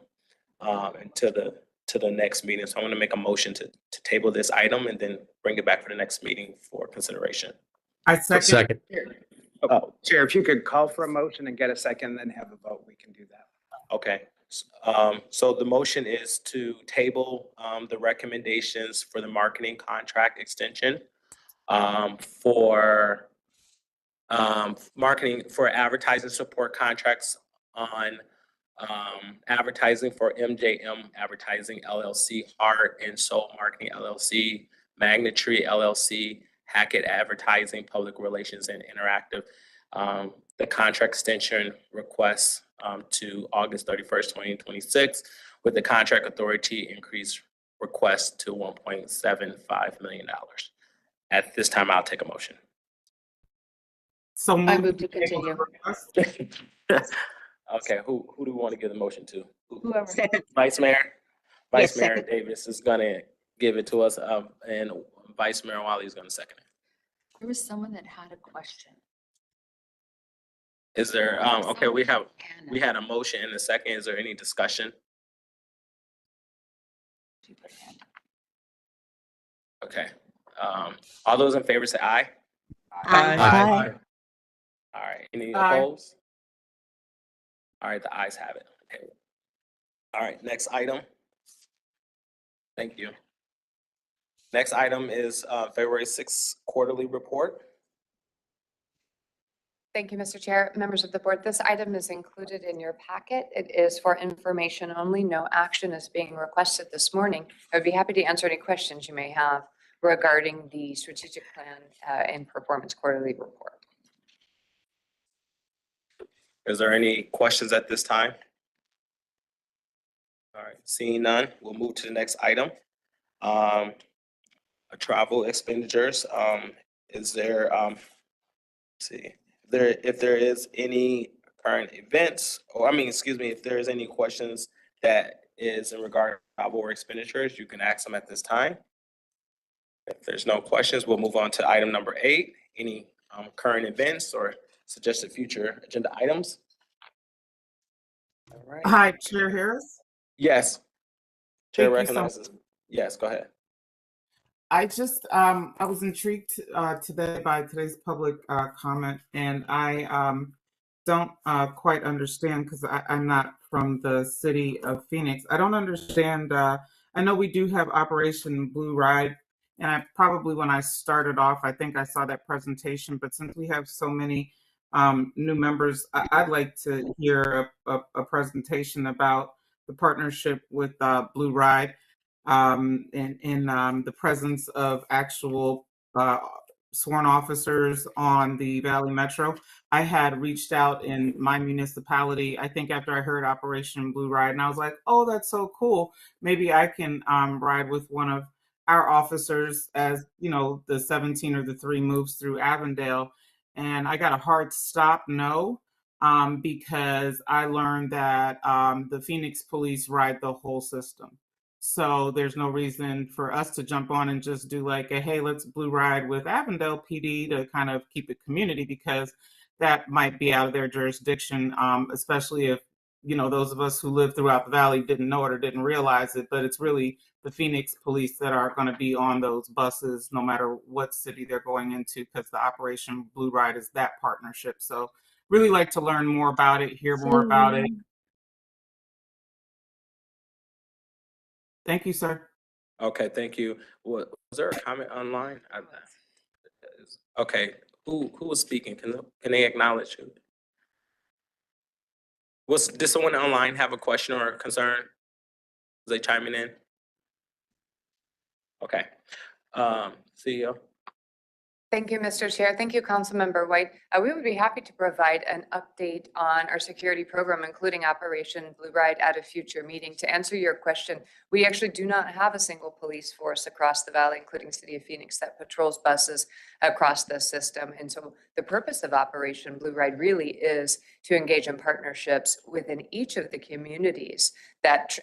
to the next meeting. So I'm going to make a motion to table this item and then bring it back for the next meeting for consideration. I second. Oh, Chair, if you could call for a motion and get a second, then have a vote, we can do that. okay. So the motion is to table the recommendations for the marketing contract extension for marketing for advertising support contracts on advertising for MJM Advertising LLC, Heart and Soul Marketing LLC, Magnatree LLC, Hackett Advertising, Public Relations and Interactive. The contract extension requests to August 31st, 2026, with the contract authority increase request to $1.75 million. At this time, I'll take a motion. So I moved. move to continue. Okay, who do we want to give the motion to? Whoever. Second. Vice Mayor? Vice Yes, Mayor second. Davis is gonna give it to us, and Vice Mayor Wiley is gonna second it. There was someone that had a question. Is there, okay, we had a motion and a second. Is there any discussion? Okay, all those in favor say aye. Aye. All right, any Aye. opposed? All right, the ayes have it. Okay. All right, next item. Thank you. Next item is February 6th quarterly report. Thank you, Mr. Chair. Members of the board, this item is included in your packet. It is for information only. No action is being requested this morning. I'd be happy to answer any questions you may have regarding the strategic plan and performance quarterly report. Is there any questions at this time? All right, seeing none, we'll move to the next item. Travel expenditures. Is there, let's see, if there is any current events, or if there is any questions that is in regard to travel or expenditures, you can ask them at this time. If there's no questions, we'll move on to item number 8. Any current events or suggested future agenda items? All right. Hi, Chair Harris. Yes. Chair Thank you so recognizes. Yes, go ahead. I just, I was intrigued today by today's public comment, and I don't quite understand because I'm not from the city of Phoenix. I don't understand. I know we do have Operation Blue Ride, and I probably, when I started off, I think I saw that presentation, but since we have so many new members, I'd like to hear a presentation about the partnership with Blue Ride. In the presence of actual sworn officers on the Valley Metro. I had reached out in my municipality, I think after I heard Operation Blue Ride, and I was like, oh, that's so cool. Maybe I can ride with one of our officers as, you know, the 17 or the 3 moves through Avondale. And I got a hard stop no, because I learned that the Phoenix police ride the whole system. So there's no reason for us to jump on and just do like a, hey, let's blue ride with Avondale PD to kind of keep it community, because that might be out of their jurisdiction, especially if, you know, those of us who live throughout the valley didn't know it or didn't realize it. But it's really the Phoenix police that are going to be on those buses no matter what city they're going into, because the Operation Blue Ride is that partnership. So really like to learn more about it, hear more about it. Thank you, sir. Okay, thank you. Was there a comment online? Okay, who was speaking? Can they acknowledge you? Did someone online have a question or a concern? Was they chiming in? Okay, CEO. Thank you, Mr. Chair. Thank you, Councilmember White. We would be happy to provide an update on our security program, including Operation Blue Ride, at a future meeting. To answer your question, we actually do not have a single police force across the valley, including City of Phoenix, that patrols buses across the system. And so the purpose of Operation Blue Ride really is to engage in partnerships within each of the communities that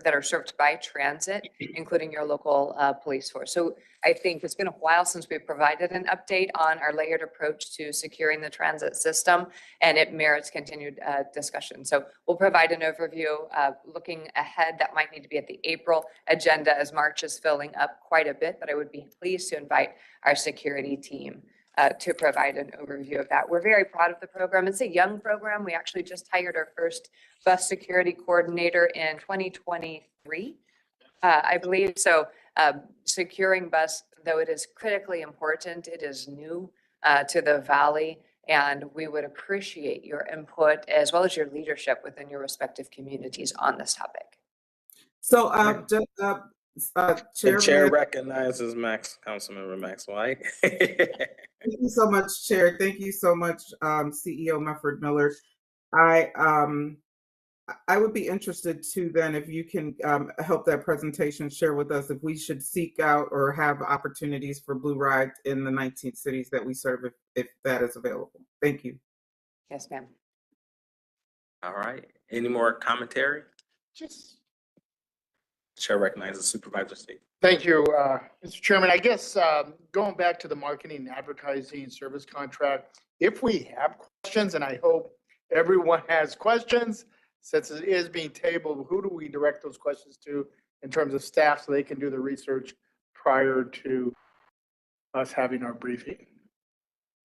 are served by transit, including your local police force. So I think it's been a while since we provided an update on our layered approach to securing the transit system, and it merits continued discussion. So we'll provide an overview looking ahead. That might need to be at the April agenda, as March is filling up quite a bit, but I would be pleased to invite our security team to provide an overview of that. We're very proud of the program. It's a young program. We actually just hired our first bus security coordinator in 2023, I believe. So securing bus, though it is critically important, it is new to the valley, and we would appreciate your input as well as your leadership within your respective communities on this topic. So, The chair recognizes Councilmember Max White. Thank you so much, Chair. Thank you so much, CEO Mefford Miller. I would be interested too, then, if you can help that presentation share with us if we should seek out or have opportunities for Blue Ride in the 19 cities that we serve, if that is available. Thank you. Yes, ma'am. All right. Any more commentary? Chair recognizes Supervisor State. Thank you, Mr. Chairman. I guess going back to the marketing and advertising service contract, if we have questions, and I hope everyone has questions, since it is being tabled, who do we direct those questions to in terms of staff so they can do the research prior to us having our briefing?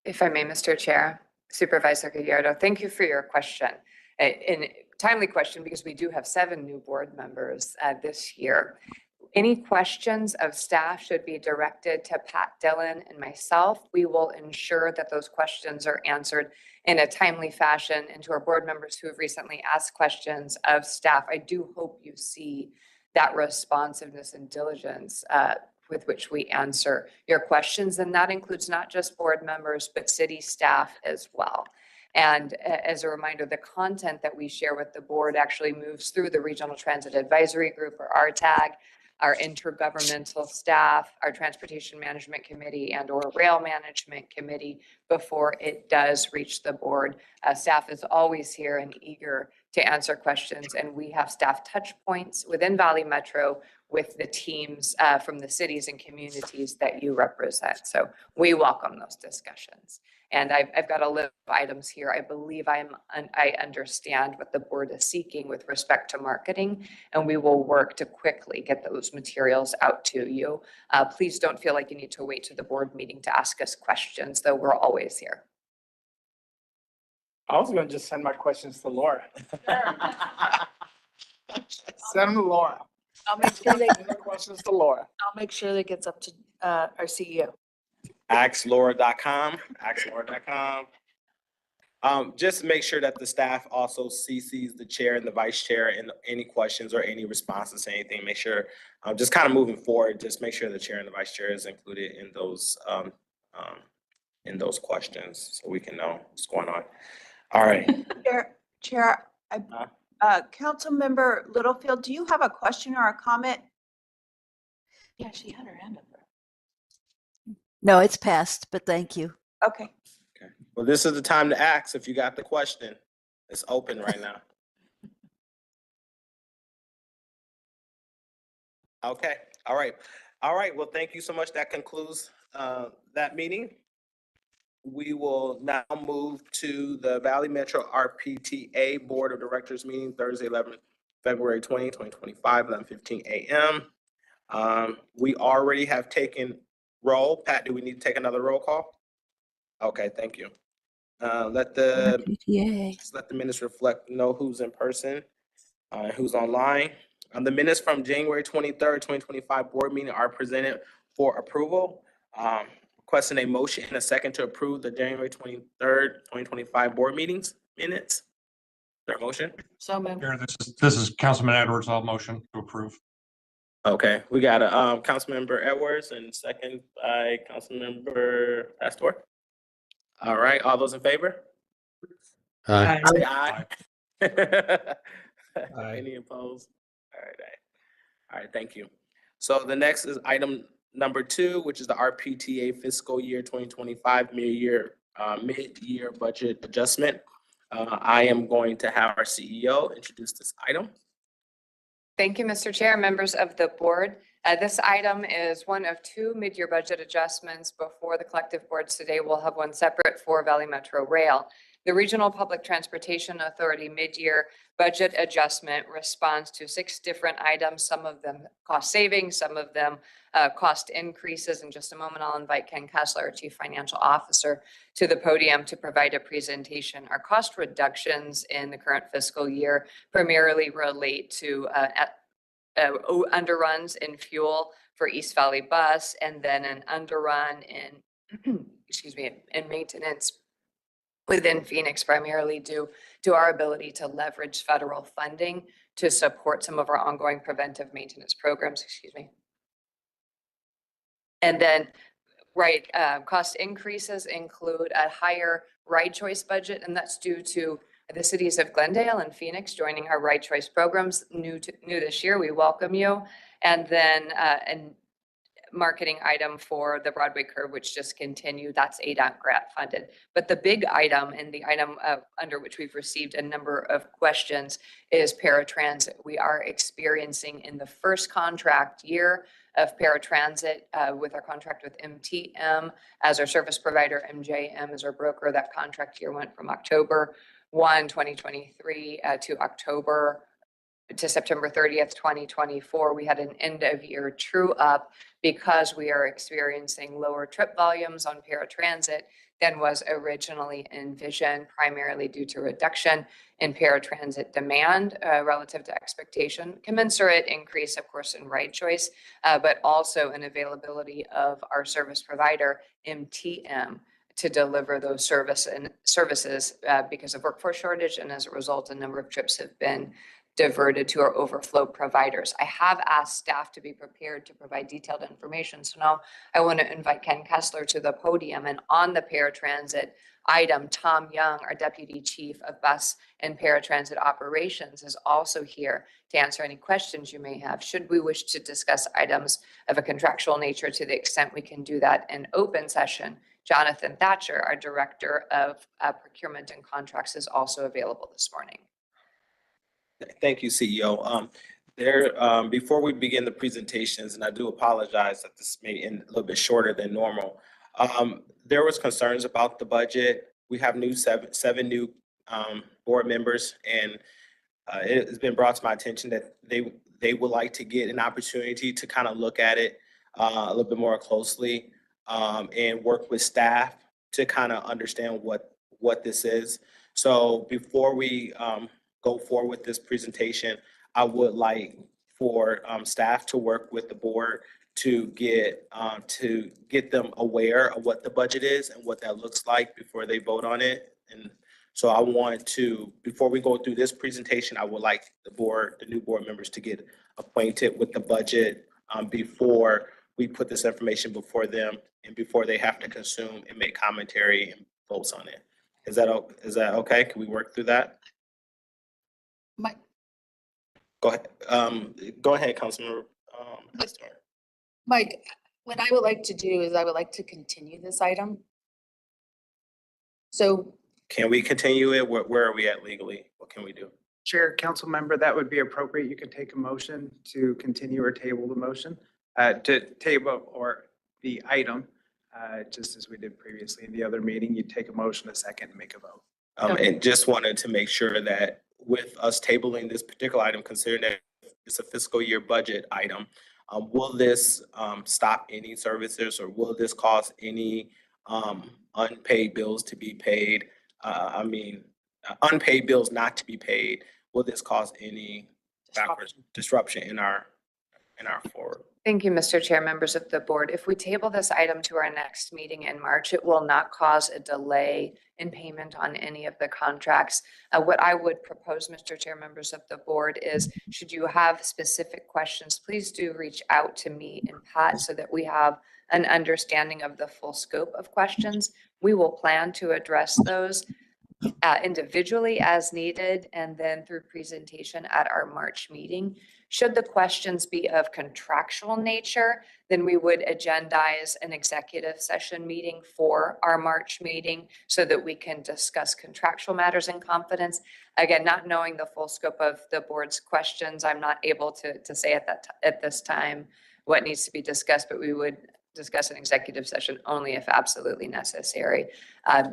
If I may, Mr. Chair, Supervisor Gallardo, thank you for your question. And timely question, because we do have 7 new board members this year. Any questions of staff should be directed to Pat Dillon and myself. We will ensure that those questions are answered in a timely fashion. And to our board members who have recently asked questions of staff, I do hope you see that responsiveness and diligence with which we answer your questions. And that includes not just board members, but city staff as well. And as a reminder, the content that we share with the board actually moves through the Regional Transit Advisory Group, or RTAG, our intergovernmental staff, our Transportation Management Committee, and or Rail Management Committee before it does reach the board. Staff is always here and eager to answer questions, and we have staff touch points within Valley Metro with the teams from the cities and communities that you represent. So we welcome those discussions. And I've got a list of items here. I believe I understand what the board is seeking with respect to marketing, and we will work to quickly get those materials out to you. Please don't feel like you need to wait to the board meeting to ask us questions, though we're always here. I was going to just send my questions to Laura. Send them to Laura. I'll make sure they, Send the questions to Laura. I'll make sure that gets up to our CEO. AskLaura.com. Just make sure that the staff also CCs the chair and the vice chair in any questions or any responses to anything. Make sure, just kind of moving forward, just make sure the chair and the vice chair is included in those questions so we can know what's going on. All right. Chair, Councilmember Littlefield, do you have a question or a comment? Yeah, she had her hand up. No, it's passed, but thank you. Okay. Well, this is the time to ask if you got the question. It's open right now. Okay, all right. All right, well, thank you so much. That concludes that meeting. We will now move to the Valley Metro RPTA Board of Directors meeting Thursday, 11th February 2025, 11:15 a.m. We already have taken roll. Pat, do we need to take another roll call? Okay, thank you. Let the minutes reflect, know who's in person, who's online. The minutes from January 23rd, 2025 board meeting are presented for approval. Requesting a motion and a second to approve the January 23rd, 2025 board meetings minutes. Is there a motion? So moved. Here, this is Councilman Edwards. I'll motion to approve. Okay, we got a Councilmember Edwards and second by Councilmember Pastor. All right, all those in favor? Aye. Say aye. Aye. Any opposed? All right, all right, thank you. So the next is item number 2, which is the RPTA fiscal year 2025 mid-year budget adjustment. I am going to have our CEO introduce this item. Thank you, Mr. Chair, members of the board. This item is one of 2 mid-year budget adjustments before the collective boards today. We'll have one separate for Valley Metro Rail. The Regional Public Transportation Authority mid-year budget adjustment responds to 6 different items, some of them cost savings, some of them cost increases. In just a moment, I'll invite Ken Kessler, our Chief Financial Officer, to the podium to provide a presentation. Our cost reductions in the current fiscal year primarily relate to underruns in fuel for East Valley Bus, and then an underrun in, excuse me, in maintenance within Phoenix, primarily due to our ability to leverage federal funding to support some of our ongoing preventive maintenance programs, excuse me. And then, cost increases include a higher ride choice budget, and that's due to the cities of Glendale and Phoenix joining our ride choice programs new this year. We welcome you. And then marketing item for the Broadway curve, which just continued, that's ADOT grant funded. But the big item, and the item under which we've received a number of questions, is paratransit. We are experiencing in the first contract year of paratransit with our contract with MTM as our service provider, MJM as our broker. That contract year went from October 1, 2023 to September 30th, 2024. We had an end of year true up because we are experiencing lower trip volumes on paratransit than was originally envisioned, primarily due to reduction in paratransit demand relative to expectation, commensurate increase, of course, in ride choice, but also an availability of our service provider, MTM, to deliver those services because of workforce shortage, and as a result, a number of trips have been diverted to our overflow providers. I have asked staff to be prepared to provide detailed information. So now I want to invite Ken Kessler to the podium, and on the paratransit item, Tom Young, our Deputy Chief of Bus and Paratransit Operations, is also here to answer any questions you may have. Should we wish to discuss items of a contractual nature, to the extent we can do that in open session, Jonathan Thatcher, our Director of Procurement and Contracts, is also available this morning. Thank you, CEO. Before we begin the presentations, and I do apologize that this may end a little bit shorter than normal. There was concerns about the budget. We have seven new board members, and it has been brought to my attention that they would like to get an opportunity to kind of look at it a little bit more closely and work with staff to kind of understand what this is. So before we go forward with this presentation, I would like for staff to work with the board to get them aware of what the budget is and what that looks like before they vote on it. And so I want to, before we go through this presentation, I would like the new board members to get acquainted with the budget before we put this information before them and before they have to consume and make commentary and votes on it. Is that okay? Can we work through that? Go ahead, Councilmember. Mike, what I would like to do is I would like to continue this item. So Can we continue it? Where are we at legally? What can we do? Chair, council member, that would be appropriate. You could take a motion to continue or table the motion, to table or the item, just as we did previously in the other meeting. You'd take a motion, a second, and make a vote. And just wanted to make sure that with us tabling this particular item, considering that it's a fiscal year budget item, will this stop any services, or will this cause any unpaid bills to be paid? Unpaid bills not to be paid. Will this cause any backwards disruption in our forward? Thank you, Mr. Chair, members of the board. If we table this item to our next meeting in March, it will not cause a delay in payment on any of the contracts. What I would propose, Mr. Chair, members of the board, is should you have specific questions, please do reach out to me and Pat so that we have an understanding of the full scope of questions. We will plan to address those individually as needed and then through presentation at our March meeting. Should the questions be of contractual nature, then we would agendize an executive session meeting for our March meeting so that we can discuss contractual matters in confidence. Again, not knowing the full scope of the board's questions, I'm not able to say at this time what needs to be discussed, but we would discuss an executive session only if absolutely necessary.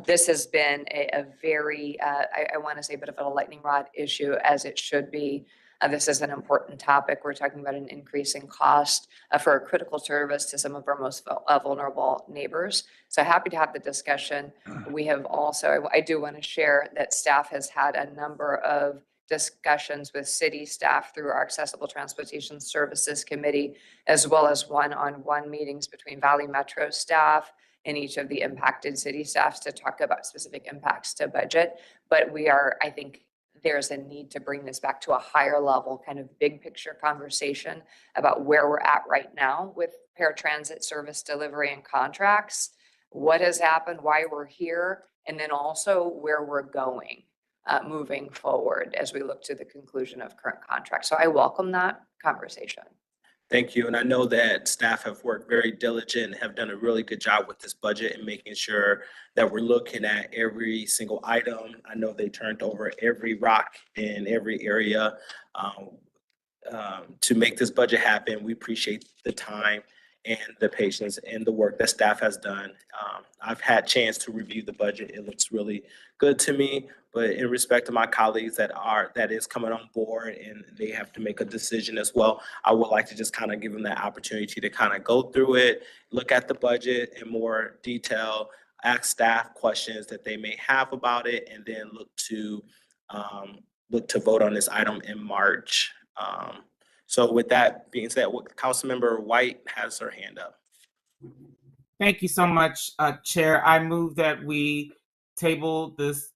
This has been a very, I want to say, a bit of a lightning rod issue, as it should be. This is an important topic. We're talking about an increase in cost for a critical service to some of our most vulnerable neighbors. So happy to have the discussion. We have also, I do want to share that staff has had a number of discussions with city staff through our Accessible Transportation Services Committee, as well as one-on-one meetings between Valley Metro staff and each of the impacted city staffs to talk about specific impacts to budget. But we are, I think, there's a need to bring this back to a higher level, kind of big picture conversation about where we're at right now with paratransit service delivery and contracts, what has happened, why we're here, and then also where we're going moving forward as we look to the conclusion of current contracts. So I welcome that conversation. Thank you. And I know that staff have worked very diligent and have done a really good job with this budget and making sure that we're looking at every single item. I know they turned over every rock in every area to make this budget happen. We appreciate the time and the patience and the work that staff has done. I've had a chance to review the budget. It looks really good to me, but in respect to my colleagues that is coming on board and they have to make a decision as well, I would like to just kind of give them that opportunity to kind of go through it, look at the budget in more detail, ask staff questions that they may have about it, and then look to vote on this item in March. So with that being said, Councilmember White has her hand up. Thank you so much, Chair. I move that we table this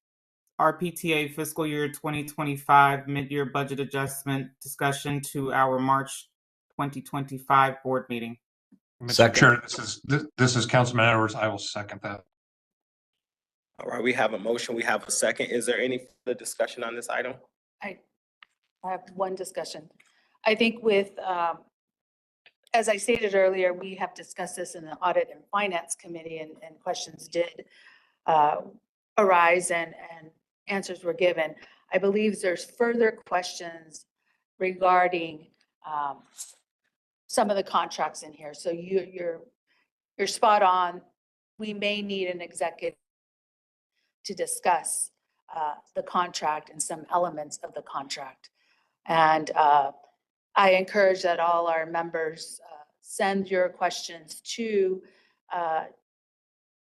RPTA fiscal year 2025 mid-year budget adjustment discussion to our March 2025 board meeting. Mr. Chair, this is Councilman Edwards. I will second that. All right, we have a motion, we have a second. Is there any further discussion on this item? I have one discussion. I think with, as I stated earlier, we have discussed this in the Audit and Finance Committee, and questions did arise and answers were given. I believe there's further questions regarding some of the contracts in here. So you're spot on. We may need an executive to discuss the contract and some elements of the contract. And I encourage that all our members send your questions to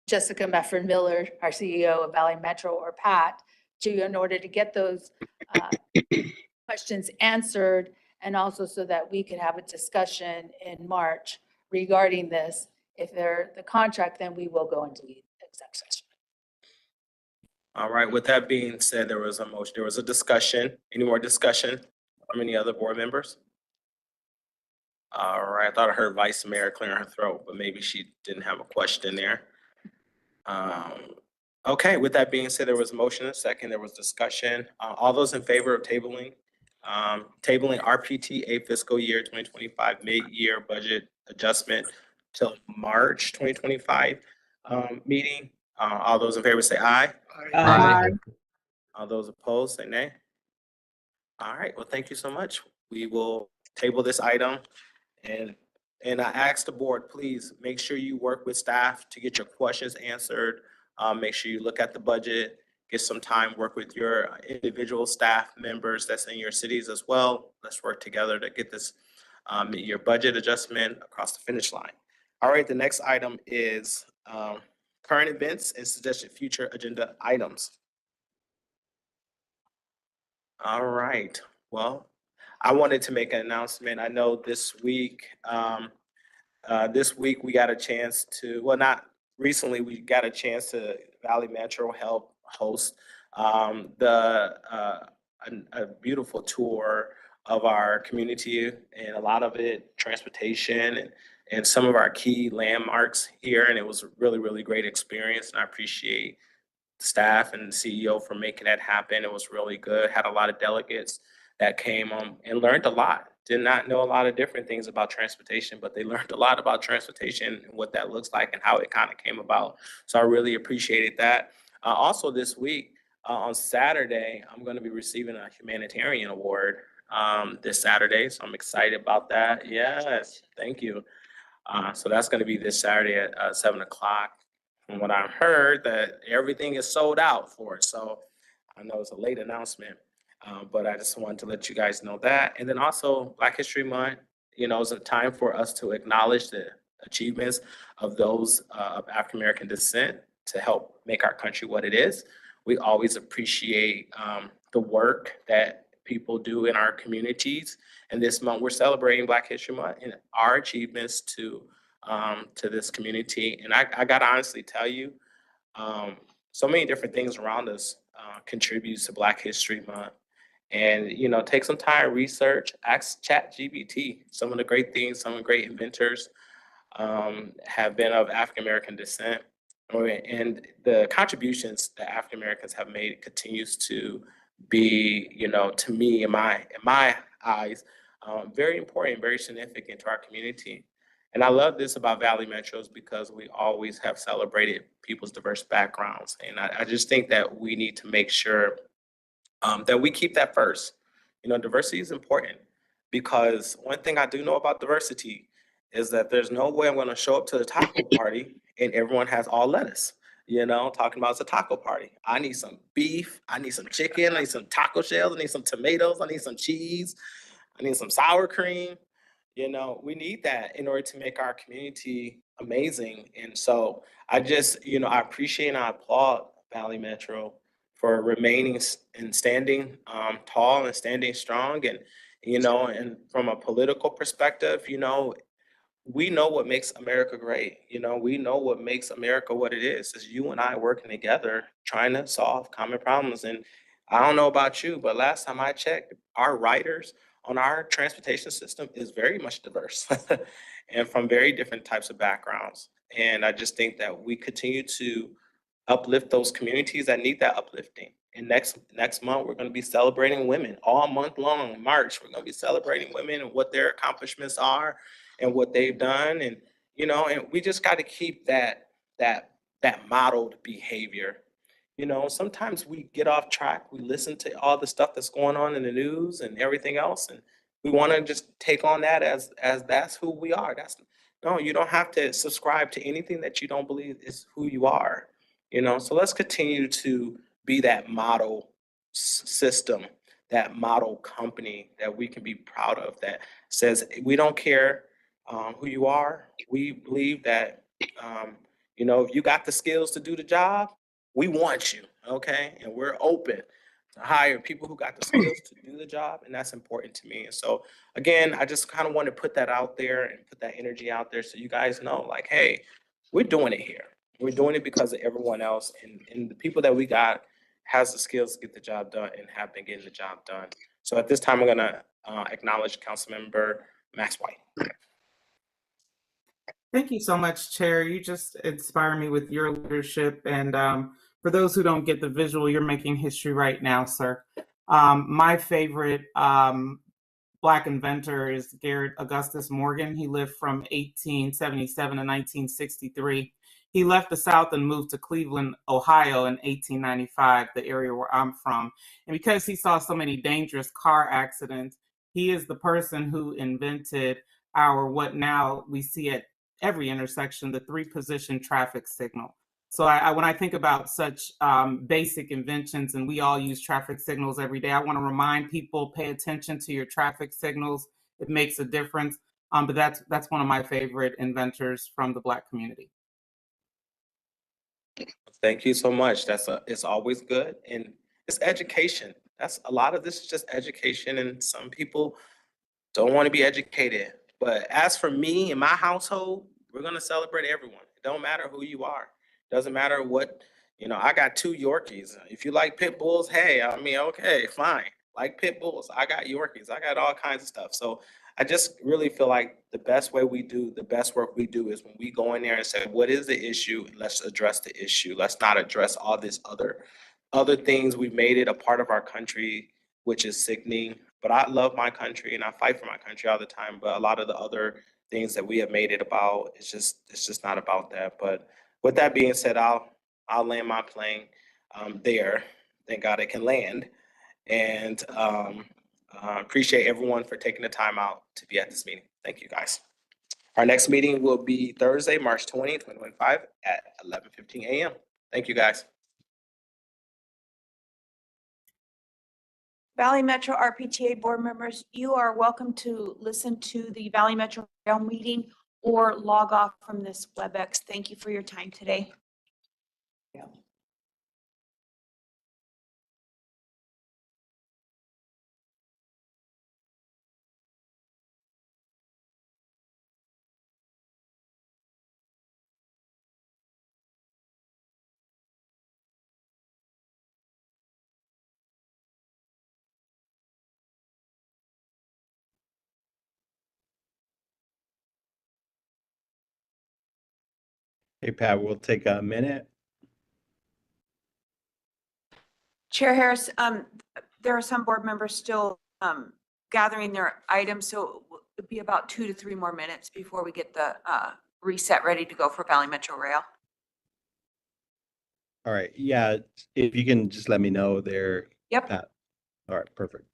Jessica Mefford-Miller, our CEO of Valley Metro, or Pat, in order to get those questions answered, and also so that we can have a discussion in March regarding this. If they're the contract, then we will go into the exec session. All right, with that being said, there was a motion, there was a discussion. Any more discussion from any other board members? All right, I thought I heard Vice Mayor clearing her throat, but maybe she didn't have a question there. Okay, with that being said, there was a motion, a second, there was discussion. All those in favor of tabling tabling RPTA fiscal year 2025 mid-year budget adjustment till March 2025 meeting. All those in favor say aye. Aye. All those opposed say nay. All right, well, thank you so much. We will table this item. And I ask the board, please make sure you work with staff to get your questions answered. Make sure you look at the budget, get some time, work with your individual staff members that's in your cities as well. Let's work together to get this your budget adjustment across the finish line. All right, the next item is current events and suggested future agenda items. All right, well, I wanted to make an announcement. I know this week we got a chance to, well, not recently, we got a chance to Valley Metro help host a beautiful tour of our community, and a lot of it transportation and some of our key landmarks here. And it was a really, really great experience. And I appreciate the staff and the CEO for making that happen. It was really good. Had a lot of delegates that came and learned a lot. Did not know a lot of different things about transportation, but they learned a lot about transportation and what that looks like and how it kind of came about. So I really appreciated that. Also this week, on Saturday, I'm going to be receiving a humanitarian award this Saturday. So I'm excited about that. Yes, thank you. So that's going to be this Saturday at 7 o'clock. From what I've heard, that everything is sold out for it. So I know it's a late announcement. But I just wanted to let you guys know that. And then also Black History Month, is a time for us to acknowledge the achievements of those of African-American descent to help make our country what it is. We always appreciate the work that people do in our communities. And this month we're celebrating Black History Month and our achievements to this community. And I gotta honestly tell you, so many different things around us contributes to Black History Month. And, take some time, research, ask ChatGPT. Some of the great things, some of the great inventors have been of African-American descent. And the contributions that African-Americans have made continues to be, to me, in my eyes, very important, very significant to our community. And I love this about Valley Metros because we always have celebrated people's diverse backgrounds. And I just think that we need to make sure that we keep that first. Diversity is important because one thing I do know about diversity is that there's no way I'm going to show up to the taco party and everyone has all lettuce. Talking about it's a taco party. I need some beef. I need some chicken. I need some taco shells. I need some tomatoes. I need some cheese. I need some sour cream. We need that in order to make our community amazing. And so I just, I appreciate and I applaud Valley Metro for remaining and standing tall and standing strong. And, and from a political perspective, we know what makes America great. We know what makes America what it is you and I working together, trying to solve common problems. And I don't know about you, but last time I checked, our riders on our transportation system is very much diverse and from very different types of backgrounds. And I just think that we continue to uplift those communities that need that uplifting. And next month, we're going to be celebrating women all month long. March, we're going to be celebrating women and what their accomplishments are and what they've done. And, and we just got to keep that modeled behavior. Sometimes we get off track. We listen to all the stuff that's going on in the news and everything else. And we want to just take on that as that's who we are. No, you don't have to subscribe to anything that you don't believe is who you are. So let's continue to be that model system, that model company that we can be proud of, that says we don't care who you are. We believe that, if you got the skills to do the job, we want you, okay? And we're open to hire people who got the skills to do the job, and that's important to me. And so, again, I just kind of want to put that out there and put that energy out there so you guys know, like, hey, we're doing it here. We're doing it because of everyone else, and the people that we got has the skills to get the job done and have been getting the job done. So at this time, I'm gonna acknowledge Councilmember Max White. Thank you so much, Chair. You just inspire me with your leadership. And for those who don't get the visual, you're making history right now, sir. My favorite Black inventor is Garrett Augustus Morgan. He lived from 1877 to 1963. He left the South and moved to Cleveland, Ohio in 1895, the area where I'm from. And because he saw so many dangerous car accidents, he is the person who invented our what now we see at every intersection, the 3-position traffic signal. So when I think about such basic inventions, and we all use traffic signals every day, I want to remind people, pay attention to your traffic signals. It makes a difference. But that's one of my favorite inventors from the Black community. Thank you so much. It's always good. And it's education. That's a lot of this is just education. And some people don't want to be educated. But as for me and my household, we're going to celebrate everyone. It don't matter who you are. Doesn't matter what, I got 2 Yorkies. If you like pit bulls, hey, I mean, okay, fine. Like pit bulls, I got Yorkies. I got all kinds of stuff. So I just really feel like the best work we do is when we go in there and say, what is the issue? And let's address the issue. Let's not address all this other things. We've made it a part of our country, which is sickening. But I love my country and I fight for my country all the time. But a lot of the other things that we have made it about, it's just not about that. But with that being said, I'll land my plane there. Thank God it can land. And appreciate everyone for taking the time out to be at this meeting. Thank you, guys. Our next meeting will be Thursday, March 20th, 2025 at 11:15 a.m. Thank you, guys. Valley Metro RPTA board members, you are welcome to listen to the Valley Metro Rail meeting or log off from this WebEx. Thank you for your time today. Hey, Pat, we'll take a minute. Chair Harris, there are some board members still gathering their items, so it'll be about 2 to 3 more minutes before we get the reset ready to go for Valley Metro Rail. All right. Yeah, if you can just let me know there. Yep. Pat. All right, perfect.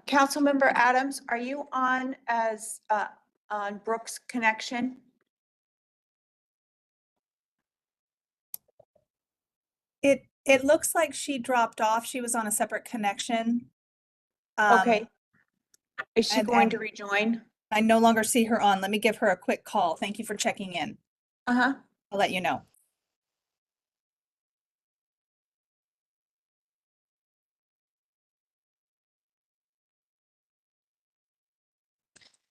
Councilmember Adams, are you on as, on Brooks Connection? It looks like she dropped off. She was on a separate connection. Okay. Is she and- going and to rejoin? I no longer see her on. Let me give her a quick call. Thank you for checking in. Uh-huh. I'll let you know.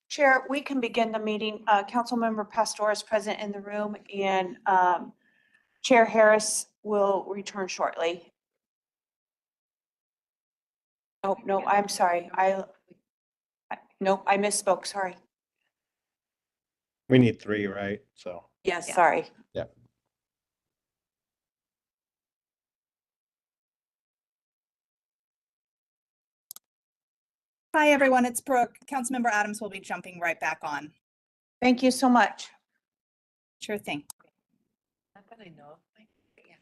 Chair, we can begin the meeting. Councilmember Pastor is present in the room and Chair Harris will return shortly. Oh, no, I'm sorry. Nope, I misspoke. Sorry. We need 3, right? So, Yes, sorry. yeah. Hi, everyone. It's Brooke. Councilmember Adams will be jumping right back on. Thank you so much. Sure thing. Not that I know of. Yeah.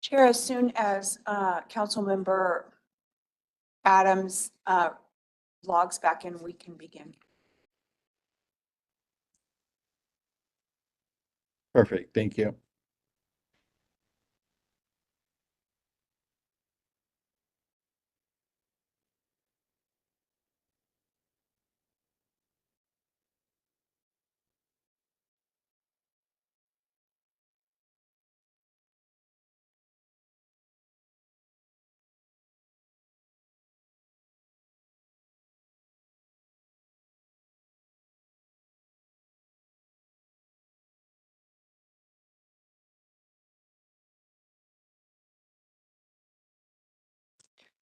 Chair, as soon as Councilmember Adams logs back in, we can begin. Perfect. Thank you.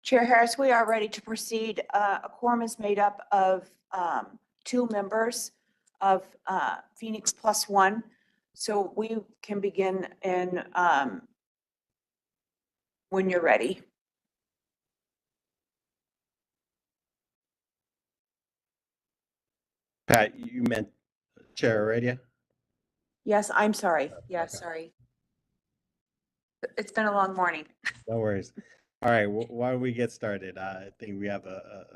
Chair Harris, we are ready to proceed. A quorum is made up of 2 members of Phoenix plus 1. So we can begin in when you're ready. Pat, you meant Chair Aradia? Yes, I'm sorry. Yes, Okay. sorry. It's been a long morning. No worries. All right, why don't we get started? I think we have a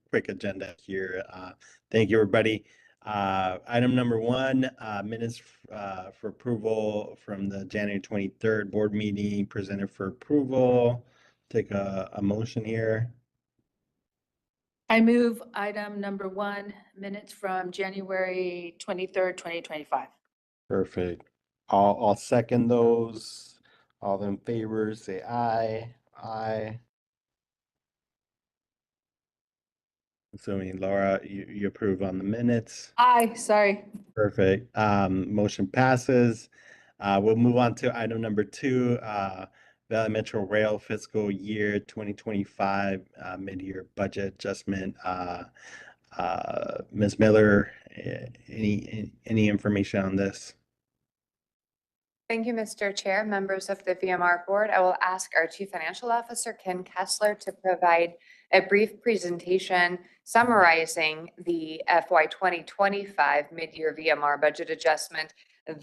quick agenda here. Thank you, everybody. Item number 1, minutes for approval from the January 23rd board meeting presented for approval. Take a motion here. I move item number 1, minutes from January 23rd, 2025. Perfect. I'll second those. All in favor, say aye. Aye. Assuming Laura, you approve on the minutes. Aye, sorry. Perfect. Motion passes. We'll move on to item number 2, Valley Metro Rail fiscal year 2025 mid-year budget adjustment. Ms. Miller, any information on this? Thank you, Mr. Chair, members of the VMR Board. I will ask our Chief Financial Officer, Ken Kessler, to provide a brief presentation summarizing the FY 2025 mid-year VMR budget adjustment.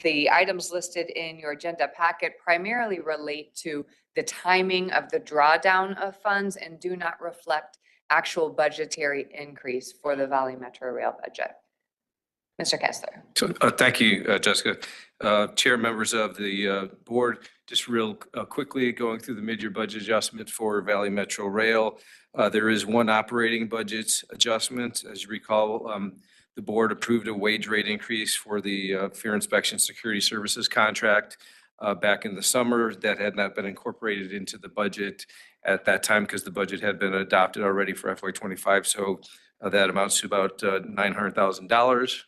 The items listed in your agenda packet primarily relate to the timing of the drawdown of funds and do not reflect actual budgetary increase for the Valley Metro Rail budget. Mr. Kessler. So, thank you, Jessica. Chair, members of the board, just real quickly going through the mid-year budget adjustment for Valley Metro Rail. There is one operating budget adjustment. As you recall, the board approved a wage rate increase for the Fair Inspection Security Services contract back in the summer. That had not been incorporated into the budget at that time because the budget had been adopted already for FY 25. So that amounts to about $900,000.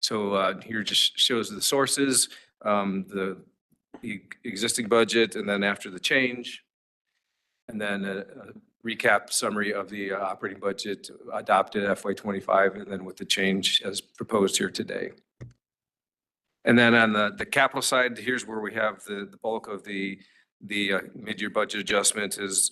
So here just shows the sources, the existing budget, and then after the change, and then a recap summary of the operating budget adopted FY 25, and then with the change as proposed here today. And then on the capital side, here's where we have the bulk of the mid-year budget adjustment. As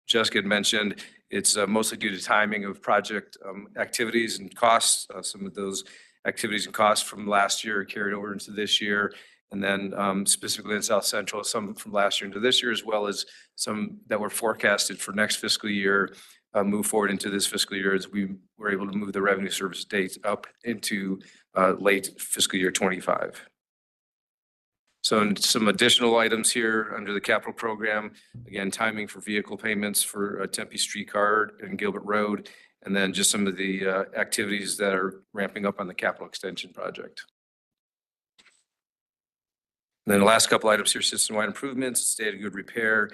Jessica had mentioned, it's mostly due to timing of project activities and costs. Some of those activities and costs from last year are carried over into this year. And then specifically in South Central, some from last year into this year, as well as some that were forecasted for next fiscal year, move forward into this fiscal year as we were able to move the revenue service dates up into late fiscal year 25. So some additional items here under the capital program, again, timing for vehicle payments for Tempe Streetcar and Gilbert Road, and then just some of the activities that are ramping up on the capital extension project. And then the last couple items here, system-wide improvements, state of good repair,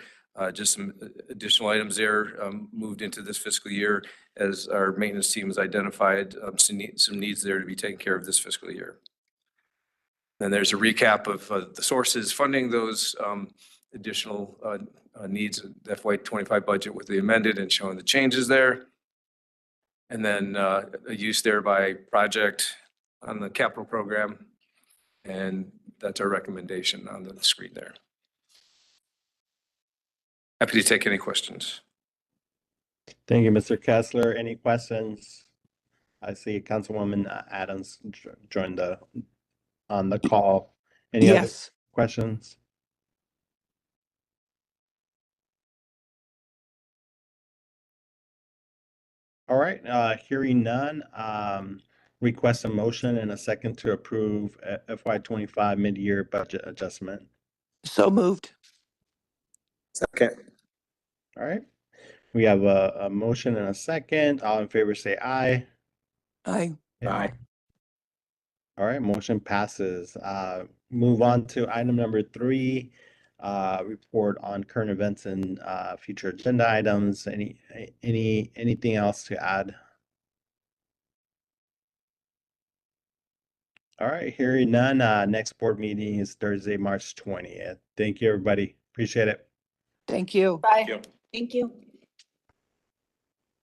just some additional items there moved into this fiscal year as our maintenance team has identified some needs there to be taken care of this fiscal year. Then there's a recap of the sources funding those additional needs, the FY 25 budget with the amended and showing the changes there. And then a use there by project on the capital program. And that's our recommendation on the screen there. Happy to take any questions. Thank you, Mr. Kessler. Any questions? I see Councilwoman Adams joined on the call. Any other questions? All right, hearing none, request a motion and a second to approve FY 25 mid-year budget adjustment. So moved. Second. All right, we have a motion and a second. All in favor say aye. Aye. Aye. All right, motion passes. Move on to item number 3, report on current events and future agenda items. Anything else to add? All right, hearing none, next board meeting is Thursday, March 20th. Thank you, everybody. Appreciate it. Thank you. Bye. Thank you.